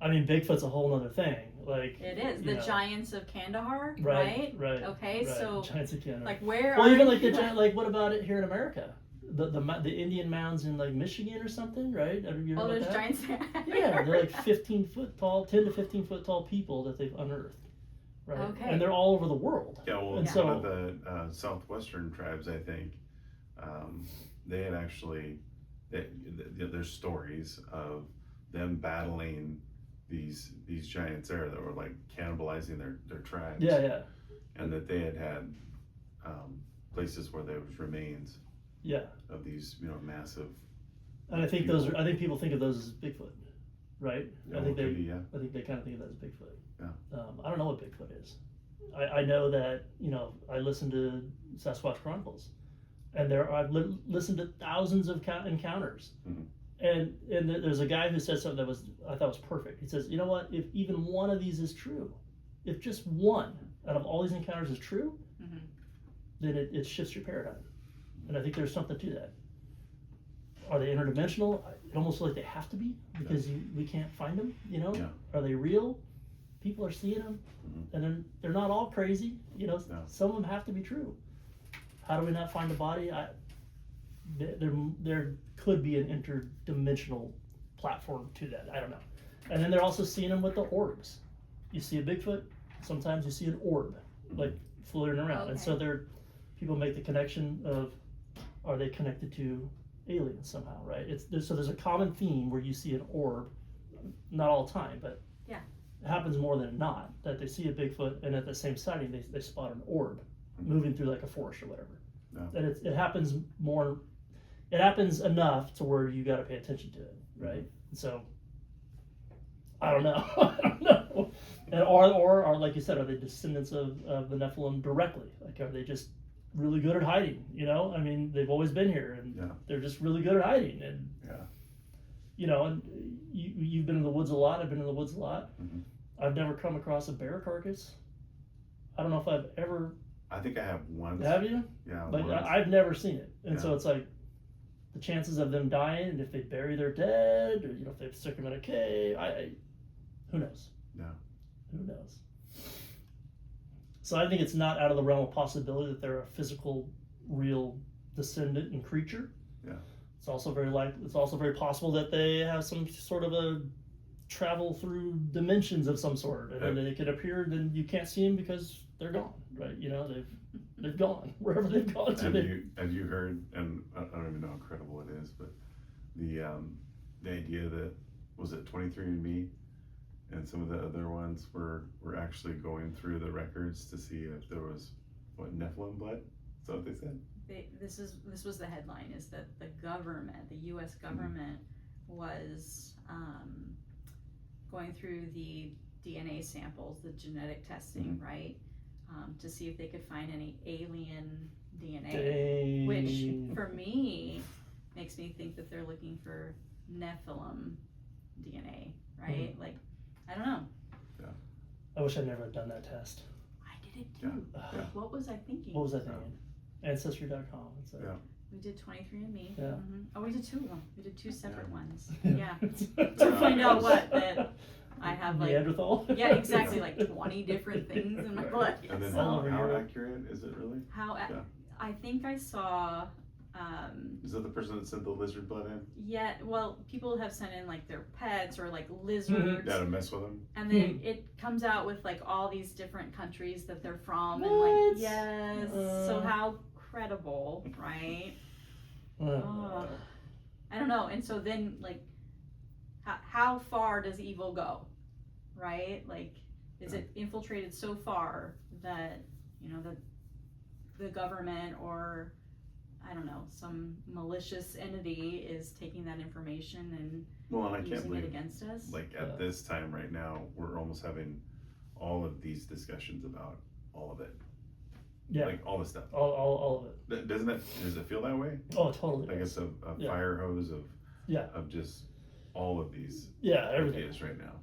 I mean, Bigfoot's a whole other thing. Like, it is the giants of Kandahar, right? Okay, right. so Giants of Kandahar. like where? Well, even like the giant. Like, what about it here in America? The Indian mounds in like Michigan or something, right? Have you heard about there's that? giants there. Yeah, they're like 15 foot tall, 10 to 15 foot tall people that they've unearthed, right? Okay. And they're all over the world. Yeah, well, and one of the southwestern tribes, I think, they had actually, there's stories of them battling these giants there that were like cannibalizing their tribes. Yeah. And that they had places where there was remains. Yeah. Of these, massive. And I think people think of those as Bigfoot, right? Yeah, I think they kind of think of that as Bigfoot. Yeah. I don't know what Bigfoot is. I know that I listen to Sasquatch Chronicles, and I've listened to thousands of encounters, and there's a guy who said something that I thought was perfect. He says, you know what? If even one of these is true, if just one out of all these encounters is true, then it shifts your paradigm. And I think there's something to that. Are they interdimensional? It almost feels like they have to be because we can't find them. Yeah. Are they real? People are seeing them, and then they're not all crazy. Some of them have to be true. How do we not find a body? There could be an interdimensional platform to that. I don't know. And then they're also seeing them with the orbs. You see a Bigfoot. Sometimes you see an orb, like floating around, Okay. and so people make the connection of, are they connected to aliens somehow, right? So there's a common theme where you see an orb, not all the time, but yeah, it happens more than not that they see a Bigfoot and at the same sighting they spot an orb moving through like a forest or whatever. Yeah. And it happens it happens enough to where you got to pay attention to it, right? And so I don't know. I don't know. And or like you said, are they descendants of the Nephilim directly? Like, are they just really good at hiding? I mean, they've always been here, and they're just really good at hiding. And and you've been in the woods a lot. I've been in the woods a lot. I've never come across a bear carcass. I don't know if I've ever. I think I have once. Have you? Yeah. But once. I've never seen it, and so it's like the chances of them dying, and if they bury their dead, or if they stick them in a cave, who knows? Yeah. Who knows? So I think it's not out of the realm of possibility that they're a physical, real descendant and creature. Yeah. It's also very possible that they have some sort of a travel through dimensions of some sort, and then they could appear, and you can't see them because they're gone, right? They've gone wherever they've gone to. Have you heard? And I don't even know how credible it is, but the idea that was it 23andMe and some of the other ones were actually going through the records to see if there was Nephilim blood. Is that what they said? This was the headline, is that the government, the U.S. government, was going through the DNA samples, the genetic testing, right, to see if they could find any alien DNA, which for me makes me think that they're looking for Nephilim DNA, right? Like, I don't know. Yeah. I wish I'd never had done that test. I did it too. Yeah. What was I thinking? What was I thinking? Ancestry.com. We did 23andMe. Yeah. Oh, we did two of them. We did two separate ones. Yeah. To find out that I have like Neanderthal. Yeah, exactly, like 20 different things in my blood. And then All over how Europe. accurate is it really? I think I saw. Is that the person that sent the lizard blood in? Yeah, well, people have sent in like their pets or like lizards. Yeah, to mess with them. And then it comes out with like all these different countries that they're from, and What? like yes. So how credible, right? I don't know. And so then like, how far does evil go, right? Like, is it infiltrated so far that the government or I don't know, some malicious entity is taking that information and I can't using believe it against us? Like at this time right now, we're almost having all of these discussions about all of it. Yeah. Like all the stuff. All of it. Does it feel that way? Oh, totally. Like it's a Yeah. fire hose of Yeah. of just all of these Yeah, everything. ideas right now.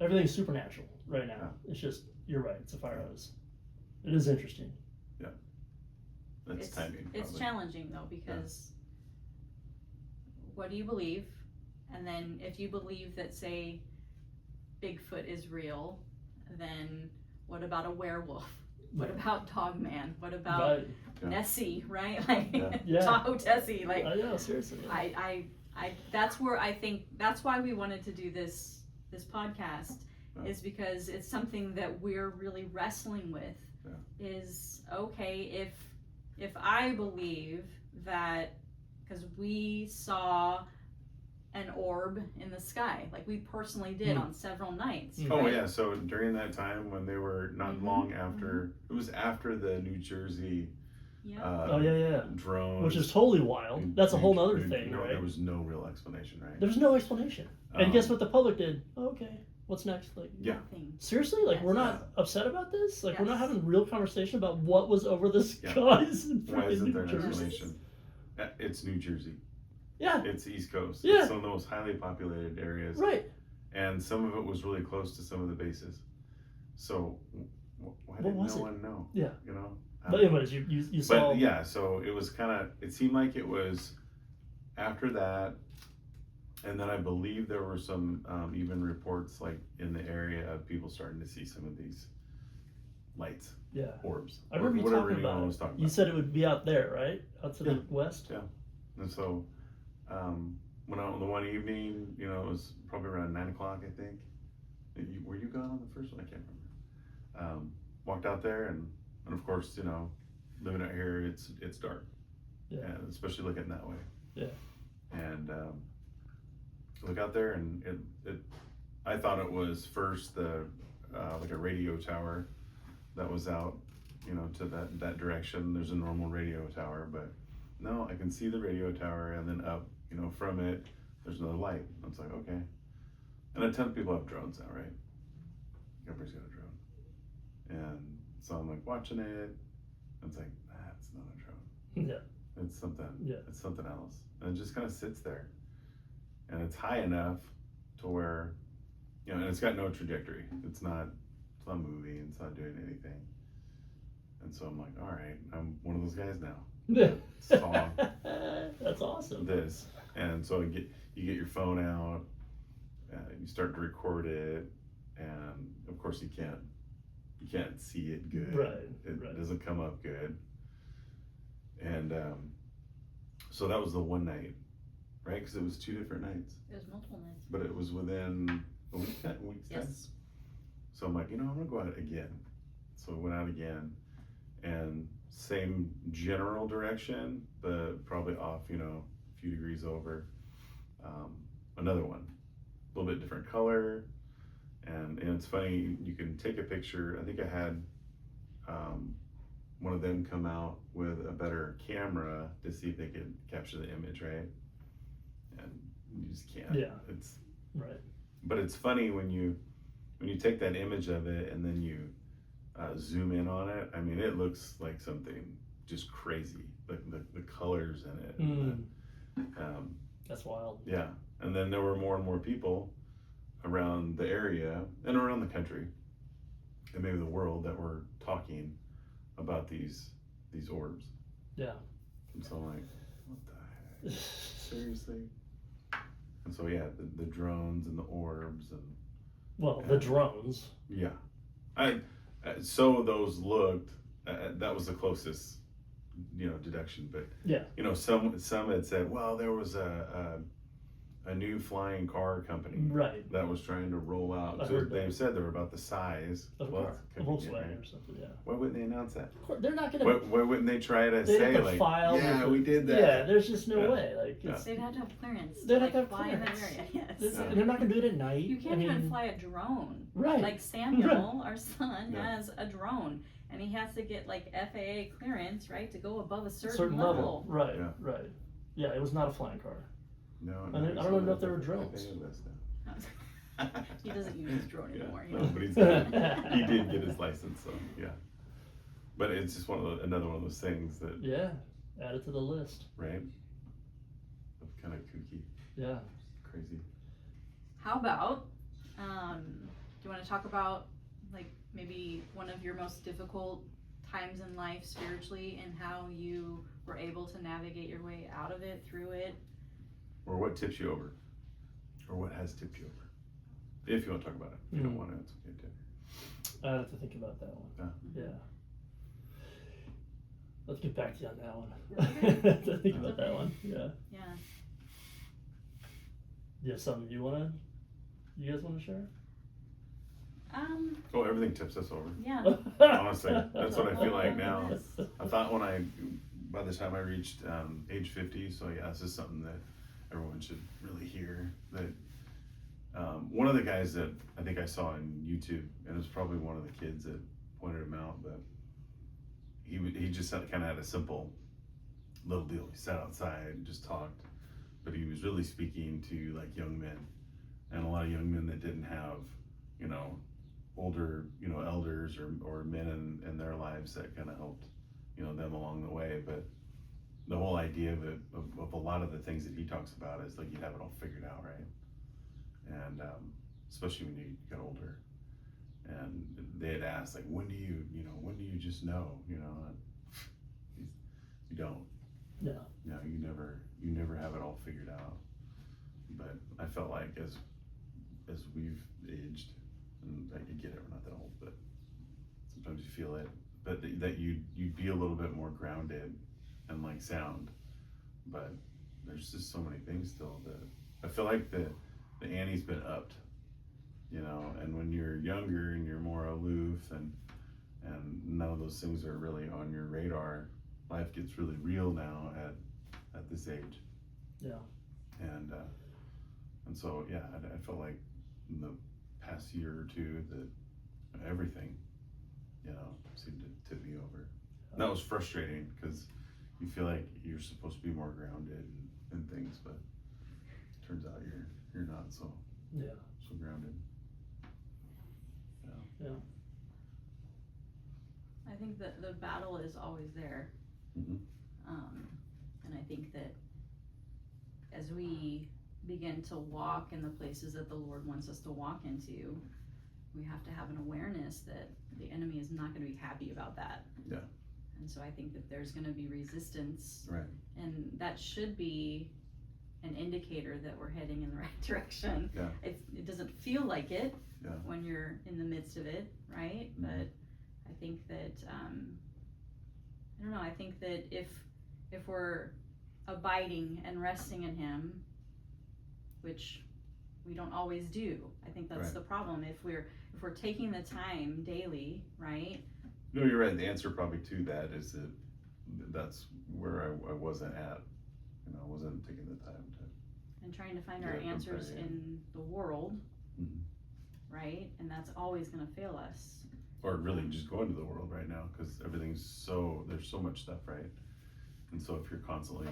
Everything's supernatural right now. Yeah. It's just, you're right, it's a fire hose. It is interesting. That's timing. It's probably. challenging though, because what do you believe? And then if you believe that, say, Bigfoot is real, then what about a werewolf? What about Dogman? What about Right. Yeah. Nessie, right? Like Yeah. Tahoe Tessie. Like I know, seriously. I that's where I think that's why we wanted to do this podcast, Yeah. is because it's something that we're really wrestling with. Yeah. Is okay if I believe that, because we saw an orb in the sky, like we personally did on several nights. Mm. Oh right? yeah, so during that time when they were not Mhm, long after, it was after the New Jersey Yeah. drone, Which is totally wild. That's a whole other thing, no, right? There was no real explanation, right? There's no explanation. And guess Um, what the public did? Oh, okay, what's next? Like, Yeah. Nothing. seriously? Like, we're Yes. not upset about this? Like, we're not Yes. having real conversation about what was over the Yeah. skies in Why freaking isn't New there an Jersey? explanation? It's New Jersey. Yeah, It's East Coast. Yeah. It's some of the most highly populated areas. right. And some of it was really close to some of the bases. So why What did was no it? one know? Yeah. You know? But anyways, you saw. But yeah, so it was kind of, it seemed like it was after that. And then I believe there were some even reports like in the area of people starting to see some of these lights, Yeah. orbs. I remember you whatever talking anyone about was it. talking You about. said it would be out there, right? Out to Yeah. the west? Yeah. And so went out on the one evening, you know, it was probably around 9 o'clock, I think. Were you gone on the first one? I can't remember. Walked out there and of course, you know, living out here, it's dark. Yeah. And especially looking that way. Yeah. And look out there and I thought it was first the like a radio tower that was out, you know, to that direction. There's a normal radio tower, but no, I can see the radio tower, and then up, you know, from it, there's another light. I was like, okay. And a ton of people have drones now, right? Everybody's got a drone. And so I'm like watching it, and it's like, that's not a drone. Yeah. It's something. Yeah. It's something else. And it just kind of sits there. And it's high enough to where, you know, and it's got no trajectory. It's not moving, it's not doing anything. And so I'm like, all right, I'm one of those guys now. Yeah. Saw That's awesome. this. And so you get your phone out, you start to record it, and of course you can't see it good. Right, It right. doesn't come up good. And so that was the one night, right? Because it was 2 different nights, It was multiple nights. but it was within a week's time. Yes. So I'm like, you know, I'm gonna go out again. So I went out again, and same general direction, but probably off, you know, a few degrees over. Another one, a little bit different color, and it's funny. You can take a picture. I think I had one of them come out with a better camera to see if they could capture the image, right? And you just can't. Yeah. It's Right. But it's funny when you take that image of it and then you zoom in on it. I mean, it looks like something just crazy. Like the colors in it. Mm. And That's wild. yeah. And then there were more and more people around the area and around the country and maybe the world that were talking about these orbs. Yeah. And so I'm like, what the heck? Seriously? And so yeah, the drones and the orbs and Well, the drones. yeah, so those looked. That was the closest, you know, deduction. But Yeah. you know, some had said, well, there was a new flying car company Right. that was trying to roll out. I So heard they that. said they were about the size Of a well, car. it's A convenient, Volkswagen right? or something, yeah. Why wouldn't they announce that? Of course, they're not gonna. Why wouldn't they try to They'd say have to like, file yeah, with we did that? Yeah, there's just no Yeah. way. Like, it's, They'd have to have clearance. They'd to, have to have fly in that clearance. area. Yes. it's- Yeah. they're not gonna do it at night. You can't even fly a drone. Right. Like Samuel, our son, Yeah. has a drone, and he has to get like FAA clearance, right, to go above a certain, certain level. Right. Yeah. Right. Yeah, it was not a flying car. No, I don't know if there were drones. He doesn't use his drone anymore. No, but he did get his license, so yeah. But it's just another one of those things that Yeah, add it to the list. right, kind of kooky, Yeah. crazy. How about, do you want to talk about like maybe one of your most difficult times in life spiritually and how you were able to navigate your way out of it, through it? Or what tips you over, or what has tipped you over? If you want to talk about it, if you don't want to, it's okay too. I have to think about that one. Yeah. Let's get back to you on that one. Okay. Think about that one. Yeah. Yeah. You have something you guys want to share? Oh, everything tips us over. Yeah. Honestly, that's what I feel like now. I thought by the time I reached age 50, so yeah, this is something that everyone should really hear. That one of the guys that I think I saw on YouTube, and it was probably one of the kids that pointed him out, but he just kind of had a simple little deal. He sat outside and just talked, but he was really speaking to like young men, and a lot of young men that didn't have, older, elders or men in their lives that kind of helped, them along the way. But the whole idea of a lot of the things that he talks about is like you'd have it all figured out, right? And especially when you get older. And they had asked, like, when do you just know, You don't. Yeah. You never have it all figured out. But I felt like as we've aged, and I get it, we're not that old, but sometimes you feel it, but that you'd be a little bit more grounded and like sound. But there's just so many things still that I feel like the ante's been upped, and when you're younger and you're more aloof and none of those things are really on your radar, life gets really real now at this age. Yeah. And so yeah, I felt like in the past year or two that everything, seemed to tip me over. And that was frustrating because you feel like you're supposed to be more grounded and things, but it turns out you're not so grounded. Yeah. I think that the battle is always there. Mm-hmm. And I think that as we begin to walk in the places that the Lord wants us to walk into, we have to have an awareness that the enemy is not going to be happy about that. Yeah. And so I think that there's going to be resistance. Right. And that should be an indicator that we're heading in the right direction. Yeah. It doesn't feel like it Yeah. when you're in the midst of it, right? Mm-hmm. But I think that, I don't know, I think that if we're abiding and resting in Him, which we don't always do, I think that's Right. the problem. If we're taking the time daily, right? No, you're right. The answer probably to that is that that's where I wasn't at. I wasn't taking the time to. And trying to find Yeah, our okay, answers yeah. in the world, Mhm. right? And that's always going to fail us. Or really just go into the world right now, because there's so much stuff, right? And so if you're constantly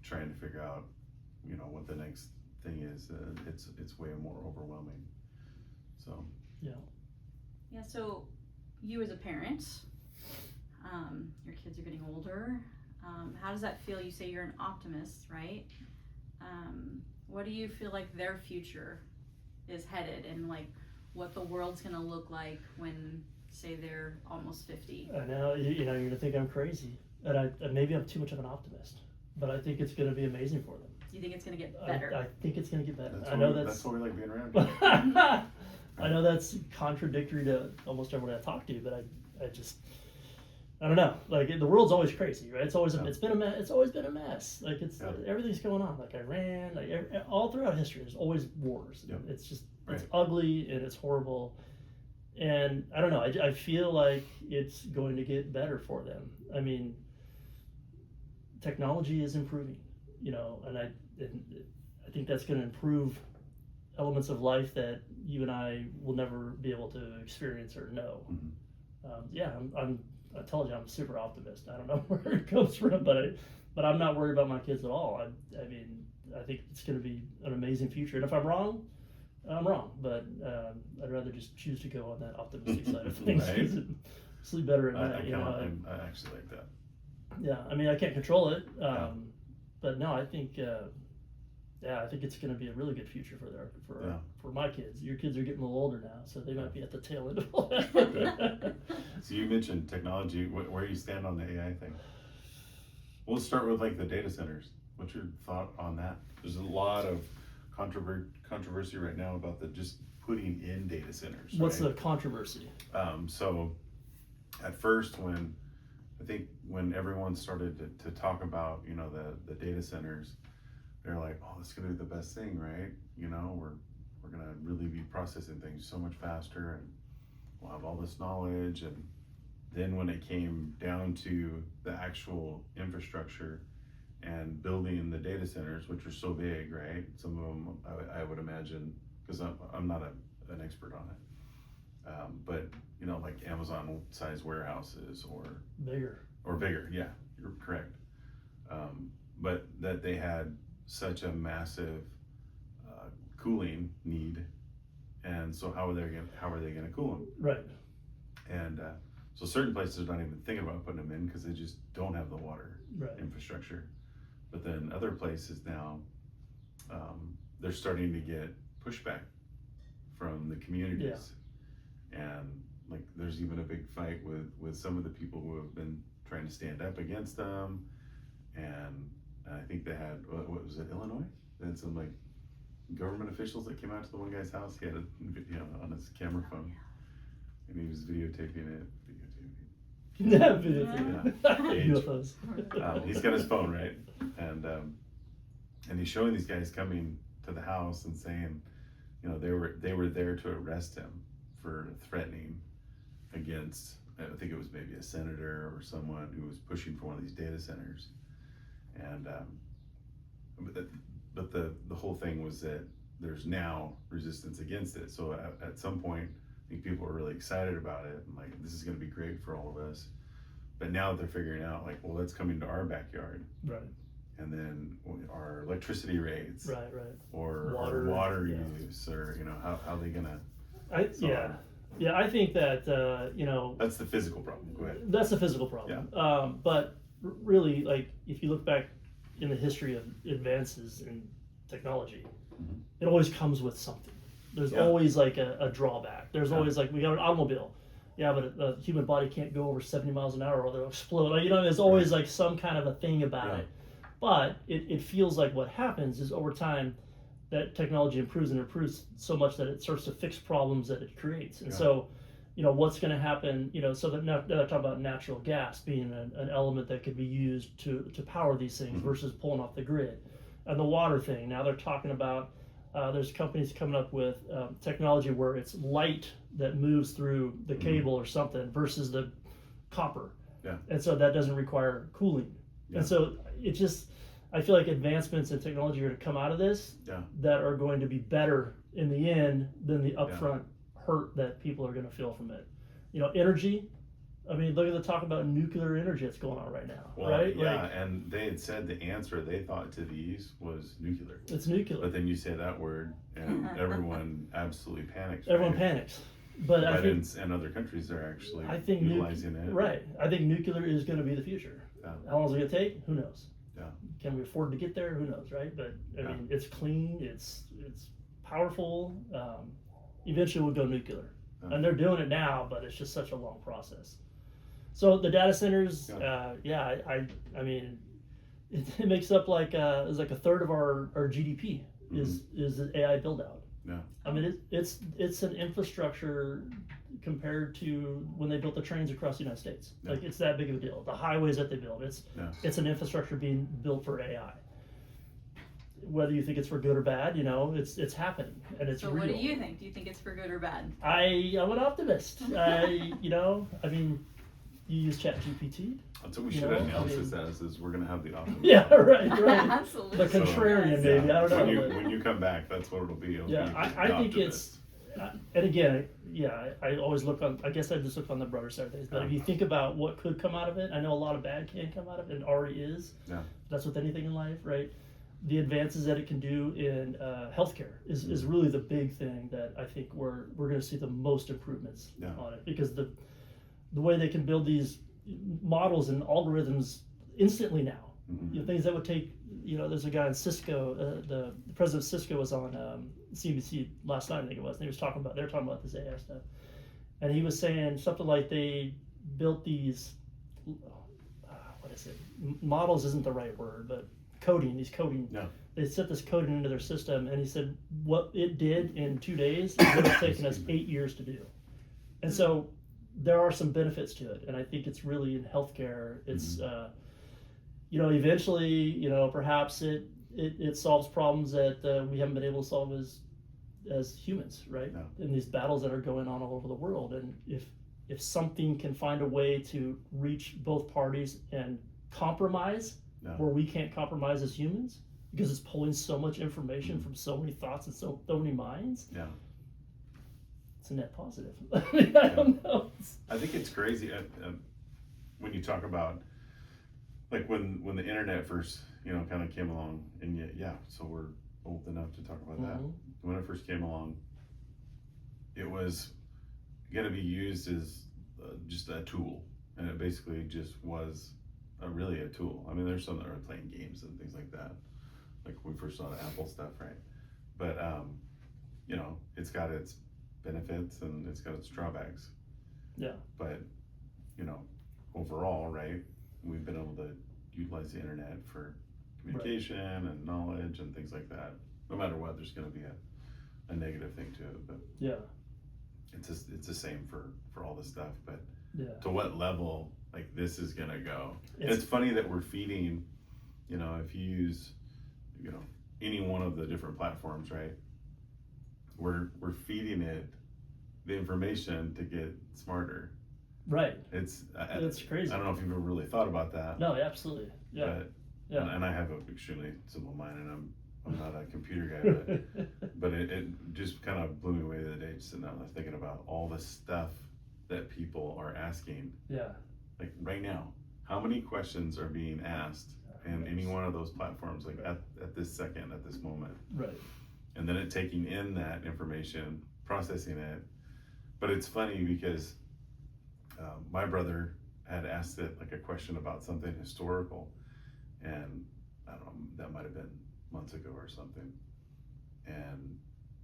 trying to figure out, what the next thing is, it's way more overwhelming. So. Yeah, so you as a parent, your kids are getting older. How does that feel? You say you're an optimist, right? What do you feel like their future is headed, and like what the world's gonna look like when, say, they're almost 50? I know, you're gonna think I'm crazy, and maybe I'm too much of an optimist, but I think it's gonna be amazing for them. Do you think it's gonna get better? I think it's gonna get better. That's why we like being around you. I know that's contradictory to almost everyone I talk to, but I don't know. Like the world's always crazy, right? It's always it's always been a mess. Like everything's going on. Like Iran, all throughout history, there's always wars. Yep. It's just Right. it's ugly and it's horrible. And I don't know. I feel like it's going to get better for them. I mean, technology is improving, and I think that's going to improve elements of life that you and I will never be able to experience or know. Mm-hmm. I told you I'm a super optimist. I don't know where it comes from, but I'm not worried about my kids at all. I mean, I think it's going to be an amazing future. And if I'm wrong, I'm wrong, but I'd rather just choose to go on that optimistic side of things. Right. Sleep better at I night. I actually like that. Yeah, I mean, I can't control it, Yeah. but no, I think I think it's going to be a really good future for my kids. Your kids are getting a little older now, so they might be at the tail end of all that. So you mentioned technology. Where do you stand on the AI thing? We'll start with like the data centers. What's your thought on that? There's a lot of controversy right now about the just putting in data centers. What's right? the controversy? So at first, when everyone started to talk about, you know, the data centers, they're like, oh, this is gonna be the best thing, right? You know, we're gonna really be processing things so much faster, and we'll have all this knowledge. And then when it came down to the actual infrastructure and building the data centers, which are so big, right? Some of them, I would imagine, because I'm not an expert on it, but you know, like Amazon-sized warehouses or bigger. Yeah, you're correct. But that they had such a massive cooling need, and so how are they going to cool them? Right. And so certain places are not even thinking about putting them in because they just don't have the water infrastructure. But then other places now, they're starting to get pushback from the communities, and like there's even a big fight with some of the people who have been trying to stand up against them. And I think they had, what was it, Illinois? They had some like government officials that came out to the one guy's house. He had it, on his camera phone, and he was videotaping it. UFOs. He's got his phone, right? And he's showing these guys coming to the house and saying, you know, they were there to arrest him for threatening against, I think it was maybe a senator or someone who was pushing for one of these data centers. And but the whole thing was that there's now resistance against it. So at some point, I think people are really excited about it and like, this is going to be great for all of us. But now they're figuring out like, well, that's coming to our backyard, right? And then our electricity rates, right, or water use, or you know, how are they gonna? I think that you know, that's the physical problem. Go ahead. That's the physical problem. Yeah. But really, like if you look back in the history of advances in technology, it always comes with something. There's always like a drawback. There's always like, we got an automobile. Yeah, but the human body can't go over 70 miles an hour or they'll explode. Like, you know, there's always like some kind of a thing about it. But it feels like what happens is over time that technology improves and improves so much that it starts to fix problems that it creates. And so, you know, what's going to happen, you know, so that now I talk about natural gas being an element that could be used to power these things versus pulling off the grid. And the water thing, now they're talking about, there's companies coming up with technology where it's light that moves through the cable or something versus the copper. Yeah. And so that doesn't require cooling. Yeah. And so it just, I feel like advancements in technology are to come out of this that are going to be better in the end than the upfront hurt that people are going to feel from it. You know, energy. I mean, look at the talk about nuclear energy that's going on right now, right? Yeah, like, and they had said the answer they thought to these was nuclear. It's nuclear. But then you say that word, and everyone absolutely panics. Everyone panics. But I think in other countries, they're actually utilizing it. Right. I think nuclear is going to be the future. Yeah. How long is it going to take? Who knows? Yeah. Can we afford to get there? Who knows, right? But I mean, it's clean. It's powerful. Eventually, we'll go nuclear, and they're doing it now. But it's just such a long process. So the data centers, I mean, it makes up like it's like a third of our GDP is the AI build out. Yeah. I mean, it's an infrastructure compared to when they built the trains across the United States. Yeah. Like it's that big of a deal. The highways that they build, it's an infrastructure being built for AI. Whether you think it's for good or bad, you know, it's happening and it's real. So what do you think? Do you think it's for good or bad? I'm an optimist. You know, I mean, you use ChatGPT. That's what we should announce this as, is we're going to have the optimist. Yeah, right. Absolutely. The contrarian, maybe. I don't know. When you come back, that's what it'll be. I think it's, and again, I always look on, I guess I just look on the brighter side of things. But if you think about what could come out of it, I know a lot of bad can come out of it, and already is. Yeah. That's with anything in life, right? the advances that it can do in healthcare is really the big thing that I think we're going to see the most improvements on it, because the way they can build these models and algorithms instantly now, things that would take, there's a guy in Cisco, the president of Cisco was on CBC last night, I think it was, and they were talking about this AI stuff, and he was saying something like they built these, what is it? Models isn't the right word, but coding. Yeah. They set this coding into their system, and he said what it did in 2 days would have taken us 8 years to do. And so there are some benefits to it, and I think it's really in healthcare. It's eventually, perhaps it solves problems that we haven't been able to solve as humans, right? No. In these battles that are going on all over the world, and if something can find a way to reach both parties and compromise where we can't compromise as humans, because it's pulling so much information from so many thoughts and so many minds. Yeah. It's a net positive. I don't know. I think it's crazy when you talk about, like, when the internet first, kind of came along, and so we're old enough to talk about that. When it first came along, it was going to be used as just a tool, and it basically just was really a tool. I mean, there's some that are playing games and things like that, like we first saw the Apple stuff, right? But it's got its benefits and it's got its drawbacks. Yeah. But overall, right, we've been able to utilize the internet for communication and knowledge and things like that. No matter what, there's going to be a negative thing to it, but it's the same for all this stuff. But to what level, like, this is going to go? It's funny that we're feeding, if you use, any one of the different platforms, right? We're feeding it the information to get smarter. Right. It's crazy. I don't know if you've ever really thought about that. No, absolutely. Yeah. But, and I have an extremely simple mind, and I'm not a computer guy, but it just kind of blew me away the other day, just sitting down and thinking about all the stuff that people are asking. Yeah. Like right now, how many questions are being asked in any one of those platforms, like at this second, at this moment? Right. And then it taking in that information, processing it. But it's funny because my brother had asked it like a question about something historical, and I don't know, that might have been months ago or something, and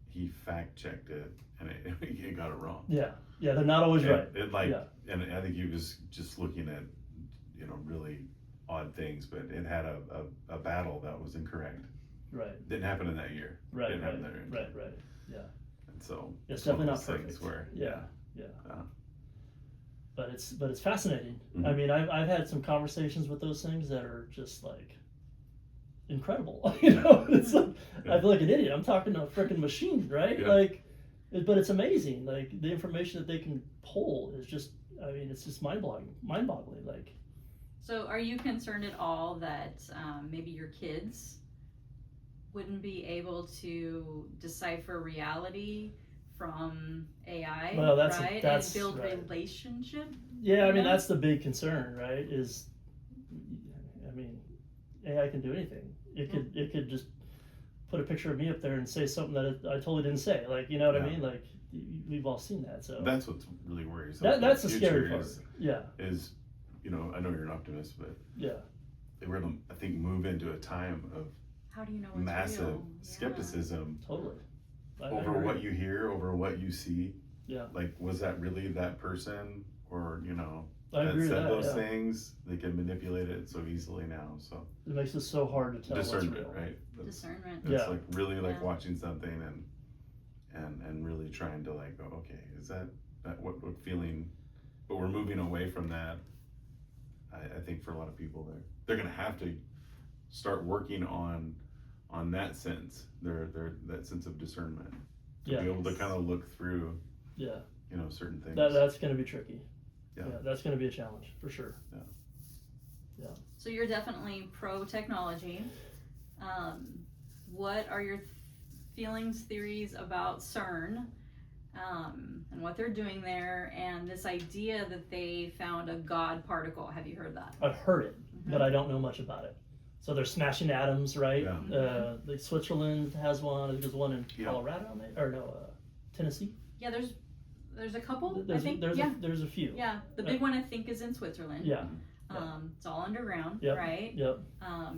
he fact checked it, and it got it wrong. Yeah, they're not always right. And I think he was just looking at really odd things, but it had a battle that was incorrect. Right. Didn't happen in that year. Right. Didn't happen that year. Right. Yeah. And so it's definitely not perfect. Where, yeah. But it's fascinating. I mean, I've had some conversations with those things that are just like incredible. It's like I feel like an idiot. I'm talking to a freaking machine, right? Yeah. But it's amazing. Like, the information that they can pull is just, I mean, it's just mind-boggling. Like. So, are you concerned at all that maybe your kids wouldn't be able to decipher reality from AI, well, that's and build relationship? Yeah, I mean, that's the big concern, right? AI can do anything. It could just put a picture of me up there and say something that I totally didn't say. Like, you know what I mean? Like, we've all seen that. So that's what's really worrisome. That's the scary part. Is I know you're an optimist, but we're gonna, I think, move into a time of how do you know what's massive real? skepticism. Totally. Over what you hear, over what you see. Yeah. Like, was that really that person, or that said those things? They can manipulate it so easily now. So it makes it so hard to tell discernment, what's real. Right? Discernment. It's like really like watching something and really trying to like go, okay, is that what feeling? But we're moving away from that. I think for a lot of people, they're gonna have to start working on that sense, that sense of discernment, to be able to kind of look through, certain things. That's going to be tricky. Yeah, that's going to be a challenge for sure. Yeah. So you're definitely pro technology. What are your feelings, theories about CERN, and what they're doing there, and this idea that they found a God particle? Have you heard that? I've heard it, but I don't know much about it. So they're smashing atoms, right? Yeah. Like Switzerland has one. I think there's one in Yeah. Colorado, or no, Tennessee. Yeah, there's a couple. There's, I think. there's Yeah. there's a few. Yeah. The big one I think is in Switzerland. Yeah. It's all underground, Yep. right? Yep.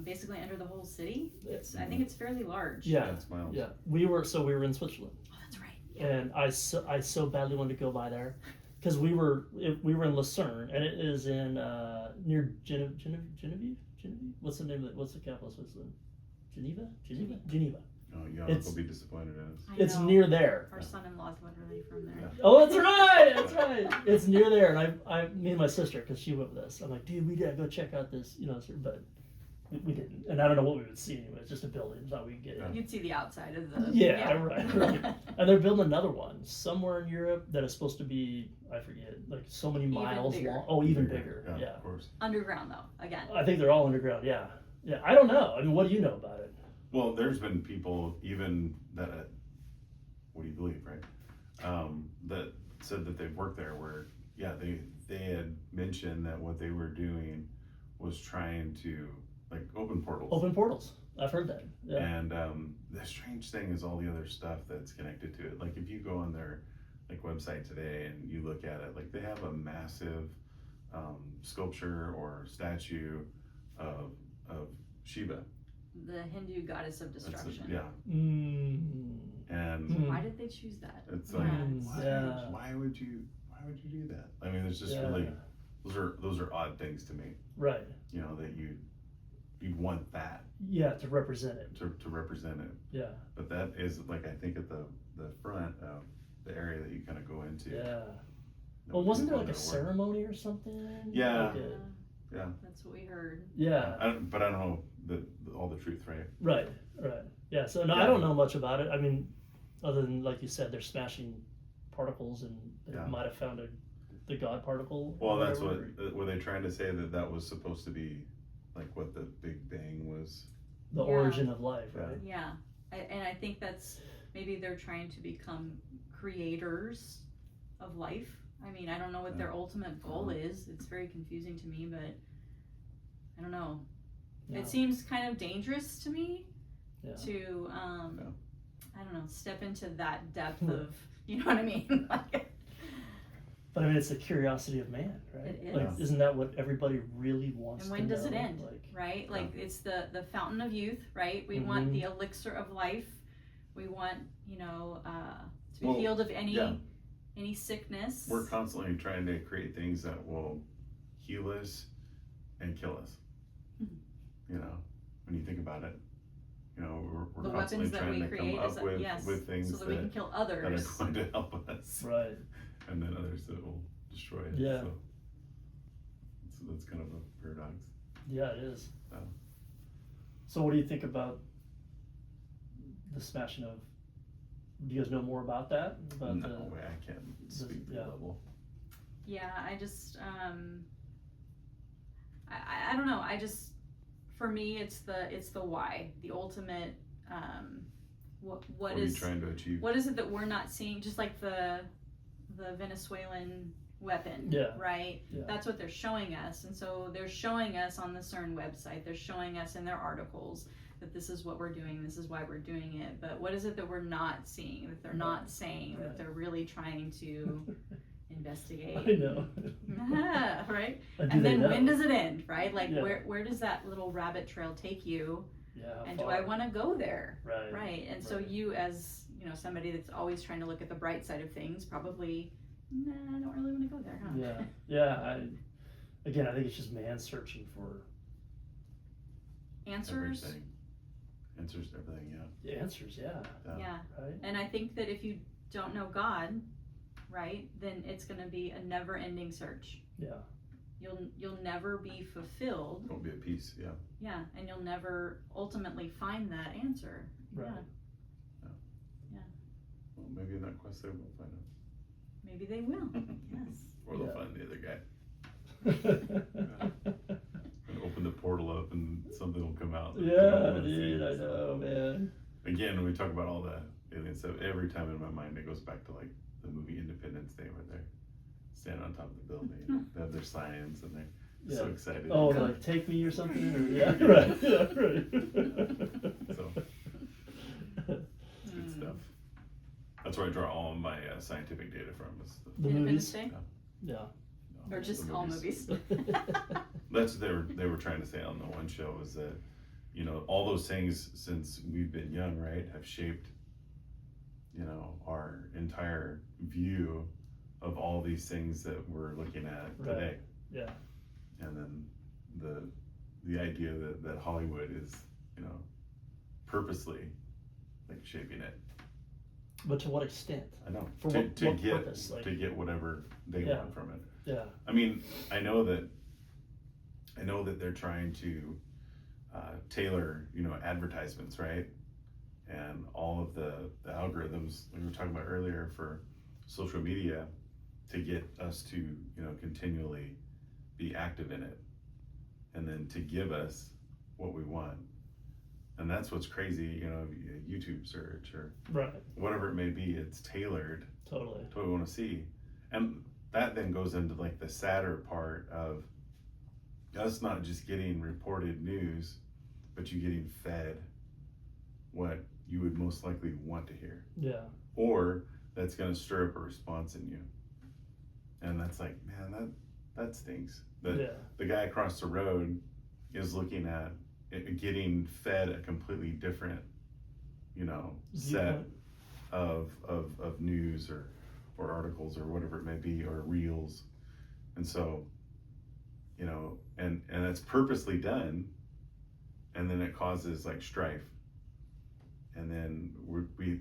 Basically under the whole city. I think it's fairly large. Yeah. That's miles. Yeah. We were in Switzerland, Oh, that's right. Yeah. and I so badly wanted to go by there, because we were in Lucerne, and it is in near Genevieve. What's the name of it? What's the capital of Switzerland? Geneva. Oh, yeah, It's- they'll be disappointed in us. I It's know. near there. Our son-in-law's literally from there. Yeah. Oh, that's right. That's right. It's near there, and me and my sister, because she went with us. I'm like, dude, we gotta go check out this, but we didn't. And I don't know what we would see anyway. It's just a building. Thought we'd get it. You'd see the outside of the. Yeah, right. And they're building another one somewhere in Europe that is supposed to be, I forget, like so many Even miles bigger. long. Oh, even bigger. Yeah, Yeah. of course. Underground though, again. I think they're all underground. Yeah. Yeah. I don't know. I mean, what do you know about it? Well, there's been people even that, what do you believe, right? That said that they've worked there where, yeah, they had mentioned that what they were doing was trying to like open portals. Open portals. I've heard that. Yeah. And the strange thing is all the other stuff that's connected to it. Like if you go on their like website today and you look at it, like they have a massive sculpture or statue of Shiva. The Hindu goddess of destruction. Yeah. Mm. And So why did they choose that? it's like, Yeah. why would you do that? I mean, it's just Yeah. really, those are odd things to me. Right. You know, that you'd want that Yeah, to represent it. to represent it. Yeah. But that is like, I think at the front of the area that you kind of go into. Yeah. No Well, wasn't there people like a that work. ceremony or something? Yeah. Like a- Yeah. That's what we heard. yeah. But I don't know all the truth, right? Right. Right. Yeah. So no, I Yeah. don't know much about it. I mean, other than like you said, they're smashing particles, and they Yeah. might have found the God particle. Well, or that's whatever. what were they trying to say that was supposed to be like what the Big Bang was? The Yeah. origin of life, Yeah. right? Yeah. And I think that's maybe they're trying to become creators of life. I mean, I don't know what their ultimate goal is. It's very confusing to me, but I don't know. Yeah. It seems kind of dangerous to me Yeah. to, I don't know, step into that depth of, you know what I mean? Like, But I mean, it's the curiosity of man, right? It Like, is. isn't that what everybody really wants and to when does it know? end? Like, Right? Like it's the fountain of youth, right? We want the elixir of life. We want, to be Well, healed of yeah. any sickness. We're constantly trying to create things that will heal us and kill us. Mhm. You know, when you think about it, we're the constantly weapons that trying we to create come is up with things so that we can kill that are others. going to help us, right. and then others that will destroy us. Yeah. So that's kind of a paradox. Yeah, it is. Yeah. So what do you think about the smashing of? Do you guys know more about that? About No way, I can't speak to yeah. the level. Yeah, I just I don't know. I just, for me, it's the why, the ultimate what are you is trying to achieve? what is it that we're not seeing? Just like the Venezuelan weapon, Yeah. right? Yeah. That's what they're showing us, and so they're showing us on the CERN website. They're showing us in their articles that this is what we're doing. This is why we're doing it. But what is it that we're not seeing? That they're not saying? That they're really trying to investigate? I know. Right? Do And they then know? when does it end, right? Like Yeah. where does that little rabbit trail take you? Yeah. And do I want to go there? Right. Right. And so Right. you, as somebody that's always trying to look at the bright side of things, probably, nah, I don't really want to go there, huh? Yeah. Yeah. I think it's just man searching for Answers. Everything. Answers to everything, yeah. answers. Yeah. Yeah. Right. And I think that if you don't know God, right, then it's going to be a never-ending search. Yeah. You'll never be fulfilled. Won't be at peace, yeah. Yeah, and you'll never ultimately find that answer. Right. Well, maybe in that quest they will find out. Maybe they will. Yes. Or they'll Yeah. find the other guy. And open the portal up and something will come out. Yeah, dude, I know, man. Again, when we talk about all the alien stuff, every time in my mind it goes back to like the movie Independence Day where they're standing on top of the building. They have their signs and Yeah. So excited. Oh, like take me or something? Or, yeah, right. Yeah, right. So, good stuff. That's where I draw all of my scientific data from. Is The Independence movies. Day? Yeah. Or just the all movies? That's what they were trying to say on the one show, is that, you know, all those things since we've been young, right, have shaped, you know, our entire view of all these things that we're looking at today. Yeah. And then the idea that Hollywood is, you know, purposely like shaping it. But to what extent? I know. For to what get purpose? Like, to get whatever they Yeah. want from it. yeah. I mean, I know that they're trying to tailor, you know, advertisements, right? And all of the algorithms we were talking about earlier for social media to get us to, you know, continually be active in it, and then to give us what we want. And that's what's crazy, you know, YouTube search or Right. whatever it may be, it's tailored Totally. to what we want to see. And that then goes into like the sadder part of us not just getting reported news, but you getting fed what you would most likely want to hear, Yeah. or that's going to stir up a response in you. And that's like, man, that stinks. The guy across the road is looking at getting fed a completely different, you know, set of news or articles or whatever it may be, or reels. And so, you know, and it's purposely done, and then it causes like strife, and then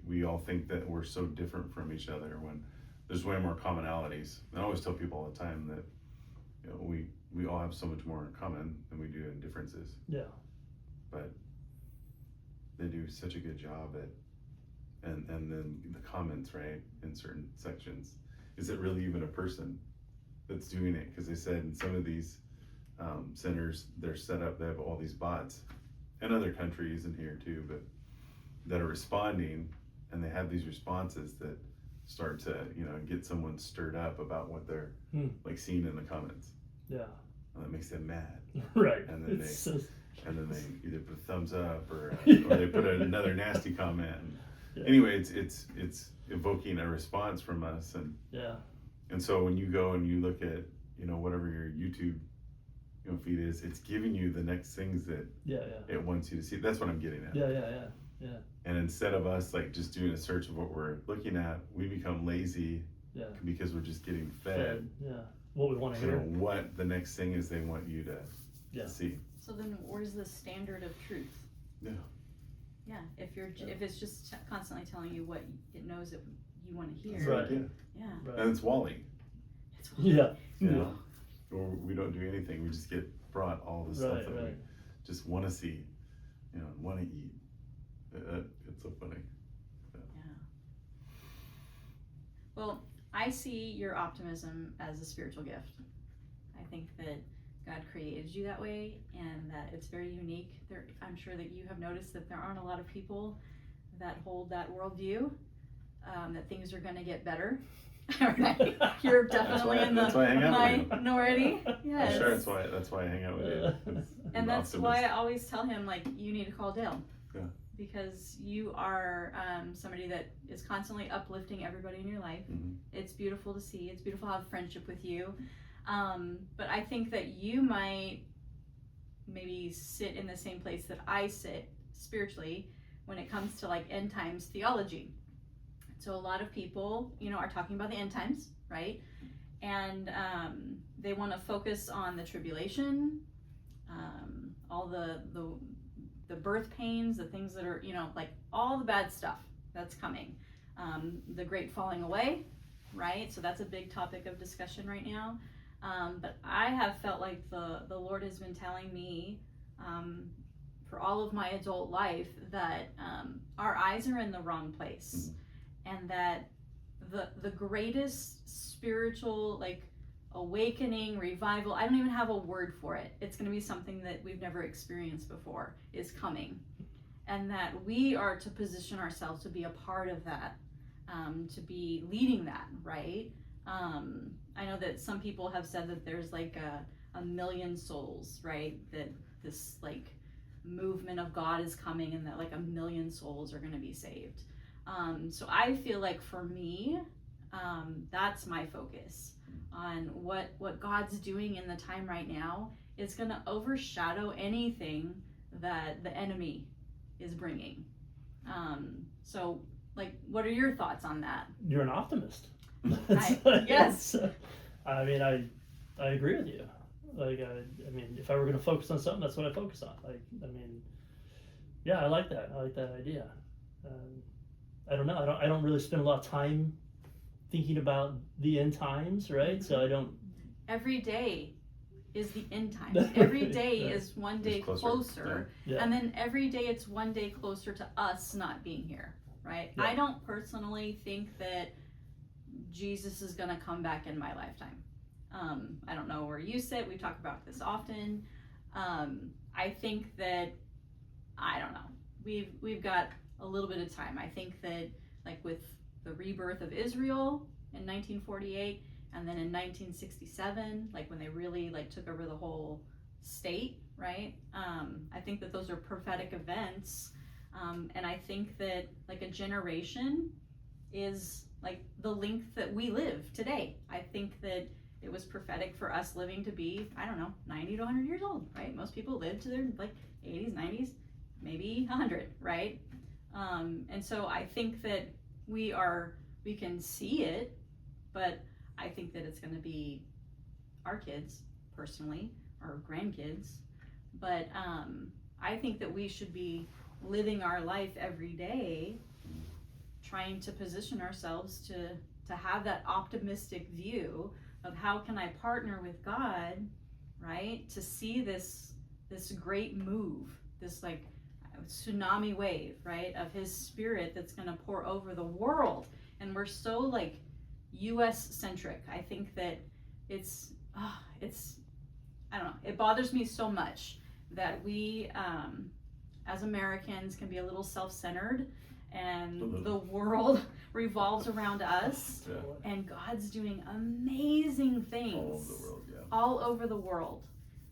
we all think that we're so different from each other when there's way more commonalities. And I always tell people all the time that, you know, we all have so much more in common than we do in differences. Yeah. But they do such a good job at, and then the comments, right, in certain sections, is it really even a person that's doing it? Because they said in some of these centers, they're set up, they have all these bots, and other countries in here too, but that are responding, and they have these responses that start to, you know, get someone stirred up about what they're like seeing in the comments. Yeah. And that makes them mad. Right. And then and then they either put a thumbs up or they put another nasty comment. Yeah. Anyway, it's evoking a response from us, and so when you go and you look at, you know, whatever your YouTube, you know, feed is, it's giving you the next things that it wants you to see. That's what I'm getting at. Yeah. And instead of us like just doing a search of what we're looking at, we become lazy because we're just getting fed. What we want to You hear. know, what the next thing is they want you to see. So then where's the standard of truth? Yeah, if it's just constantly telling you what it knows that you want to hear. Right. Yeah. Right. And it's Wally. It's Yeah. You know? Or we don't do anything. We just get brought all the stuff that we just want to see, you know, and want to eat. It's so funny. Yeah. Well, I see your optimism as a spiritual gift. I think that God created you that way, and that it's very unique. I'm sure that you have noticed that there aren't a lot of people that hold that worldview, that things are going to get better. Right? You're definitely in the minority. Yes. Sure, that's why I hang out with you. And that's why I always tell him, like, you need to call Dale. Yeah. Because you are somebody that is constantly uplifting everybody in your life. Mm-hmm. It's beautiful to see. It's beautiful to have friendship with you. But I think that you might maybe sit in the same place that I sit spiritually when it comes to like end times theology. So a lot of people, you know, are talking about the end times, right? And they want to focus on the tribulation, all the birth pains, the things that are, you know, like all the bad stuff that's coming, the great falling away, right? So that's a big topic of discussion right now. But I have felt like the Lord has been telling me for all of my adult life that our eyes are in the wrong place, and that the greatest spiritual like awakening, revival, I don't even have a word for it. It's going to be something that we've never experienced before is coming, and that we are to position ourselves to be a part of that, to be leading that, right? I know that some people have said that there's like 1,000,000 souls, right? That this like movement of God is coming, and that like 1,000,000 souls are going to be saved. So I feel like for me, that's my focus on what God's doing in the time right now. Is going to overshadow anything that the enemy is bringing. So like, what are your thoughts on that? You're an optimist. Yes. I mean, I agree with you. Like, I mean, if I were going to focus on something, that's what I focus on. Like, I mean, yeah, I like that. I like that idea. I don't know. I don't really spend a lot of time thinking about the end times, right? Mm-hmm. So I don't. Every day is the end times. Every day Right. is one day It's closer. Yeah. And then every day it's one day closer to us not being here, right? Yeah. I don't personally think that Jesus is going to come back in my lifetime. I don't know where you sit. We talk about this often. I think that, I don't know. We've got a little bit of time. I think that like with the rebirth of Israel in 1948, and then in 1967, like when they really like took over the whole state, right? I think that those are prophetic events. And I think that like a generation is like the length that we live today. I think that it was prophetic for us living to be, I don't know, 90 to 100 years old, right? Most people live to their like 80s, 90s, maybe 100, right? And so I think that we can see it, but I think that it's going to be our kids, personally, our grandkids. But I think that we should be living our life every day, trying to position ourselves to have that optimistic view of how can I partner with God, right? To see this great move, this like tsunami wave, right? Of his spirit that's going to pour over the world. And we're so like US centric. I think that it's I don't know, it bothers me so much that we as Americans can be a little self-centered, and the world revolves around us. Yeah. And God's doing amazing things All over the world, yeah. all over the world.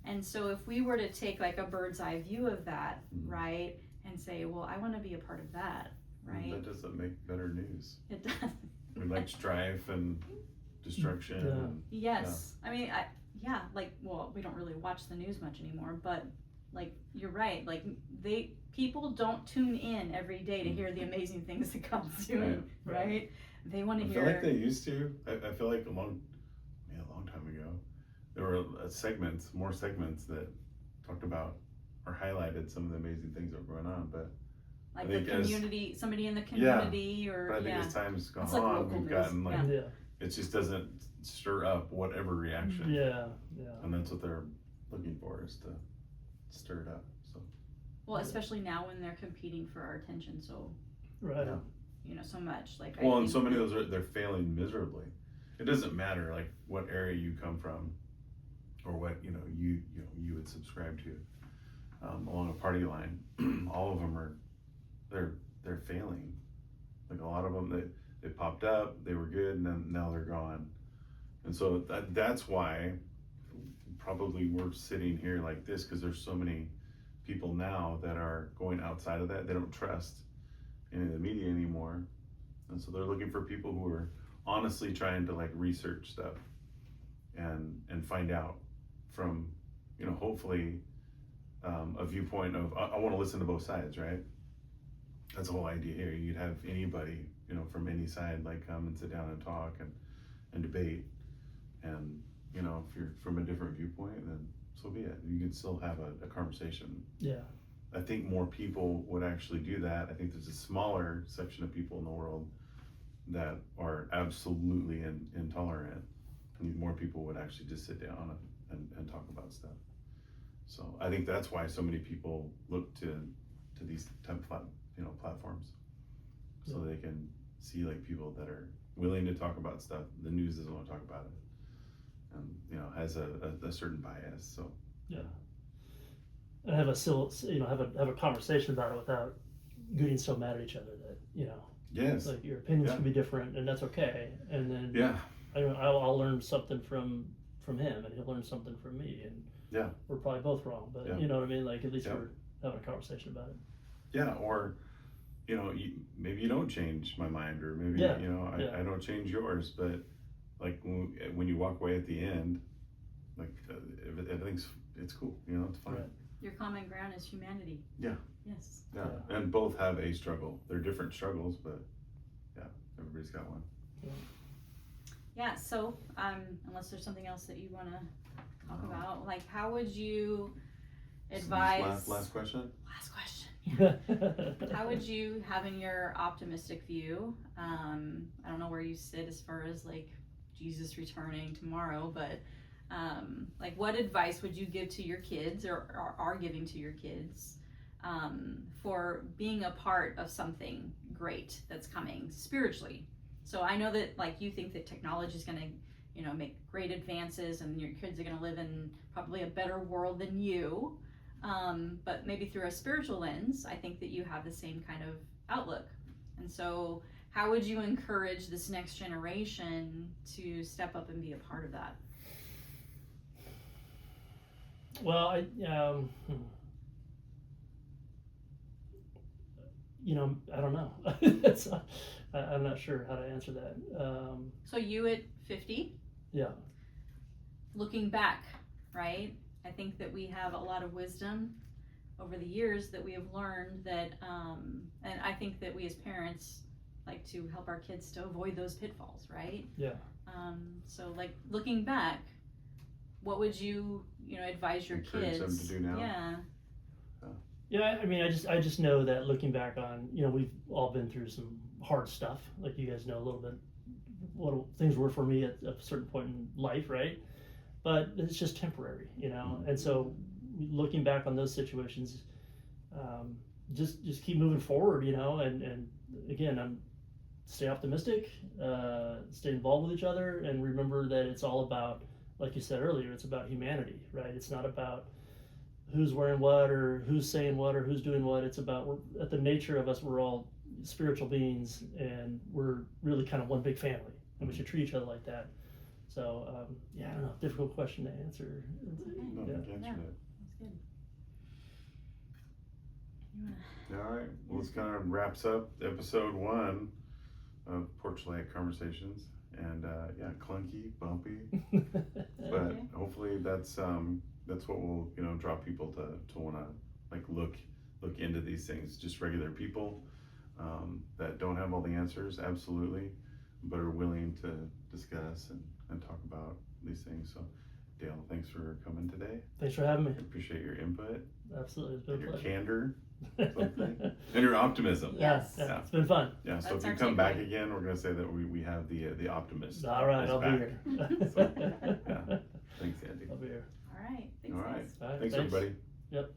And so if we were to take like a bird's eye view of that, right, and say, well, I want to be a part of that, right? That doesn't make better news. It does. We like strife and destruction. Yeah. And, Yes. I mean, like, well, we don't really watch the news much anymore, but like, you're right. Like, people don't tune in every day to hear the amazing things that God's doing, right? They want to hear. I feel like they used to. I feel like a long time ago, there were more segments that talked about or highlighted some of the amazing things that were going on. But like I the think community, somebody in the community, but I think as time's gone It's like on, local we've news. gotten like Yeah. it just doesn't stir up whatever reaction. Yeah. And that's what they're looking for, is to stir it up. So Well, especially now when they're competing for our attention, so Right. Yeah. so much. Like, well, and so many of those they're failing miserably. It doesn't matter like what area you come from, or what you would subscribe to along a party line. All of them are they're failing. Like a lot of them, they popped up, they were good, and then now they're gone. And so that's why probably we're sitting here like this, because there's so many people now that are going outside of that. They don't trust any of the media anymore, and so they're looking for people who are honestly trying to like research stuff and find out from hopefully a viewpoint of I want to listen to both sides, right? That's the whole idea here. You'd have anybody from any side like come and sit down and talk and debate, and if you're from a different viewpoint, then so be it. You can still have a conversation. Yeah. I think more people would actually do that. I think there's a smaller section of people in the world that are absolutely intolerant. I think more people would actually just sit down and talk about stuff. So I think that's why so many people look to these type of platforms, so they can see like people that are willing to talk about stuff. The news doesn't want to talk about it, and has a certain bias. So Yeah. And have a conversation about it without getting so mad at each other that yes, like your opinions can be different, and that's okay. And then yeah, I'll learn something from from him, and he'll learn something from me, and Yeah. we're probably both wrong, but Yeah. you know what I mean? Like, at least Yeah. we're having a conversation about it. Yeah, or maybe you don't change my mind, or maybe Yeah. I don't change yours, but like when you walk away at the end, like it's cool, it's fine. Right. Your common ground is humanity. Yeah. Yes. Yeah, and both have a struggle. They're different struggles, but yeah, everybody's got one. Yeah, so unless there's something else that you want to talk about, like how would you advise? Last question. Last question. How would you, having your optimistic view, I don't know where you sit as far as like Jesus returning tomorrow, but like what advice would you give to your kids, or are giving to your kids, for being a part of something great that's coming spiritually? So I know that like you think that technology is going to, make great advances, and your kids are going to live in probably a better world than you. But maybe through a spiritual lens, I think that you have the same kind of outlook. And so how would you encourage this next generation to step up and be a part of that? Well, I don't know. I'm not sure how to answer that. So you at 50? Yeah. Looking back, right? I think that we have a lot of wisdom over the years that we have learned that, and I think that we as parents like to help our kids to avoid those pitfalls, right? Yeah. So like looking back, what would you, advise your Encourage kids? them to do now? Yeah. Yeah, I mean, I just know that looking back on, we've all been through some hard stuff. Like you guys know a little bit what things were for me at a certain point in life, right? But it's just temporary, And so looking back on those situations, just keep moving forward, and again, stay optimistic, stay involved with each other, and remember that it's all about, like you said earlier, it's about humanity, right? It's not about who's wearing what, or who's saying what, or who's doing what. It's about, at the nature of us, we're all spiritual beings, and we're really kind of one big family, and we should treat each other like that. So, I don't know, difficult question to answer. No, you answered it. That's good. All right. Well, this kind of wraps up episode 1 of Porch Light Conversations, and clunky, bumpy, but hopefully that's what will draw people to want to like look into these things. Just regular people that don't have all the answers, absolutely, but are willing to discuss and talk about these things. So, Dale, thanks for coming today. Thanks for having me. I appreciate your input. Absolutely, it's been And a your pleasure. candor, something, and your optimism. Yes. Yeah, it's been fun. Yeah. So That's if you our come back takeaway. again, we're gonna say that we have the optimist. All right, is I'll be back. here. So, yeah. Thanks, Andy. All I'll be here. right. Thanks, All right. guys. All right, Thanks, everybody. Yep.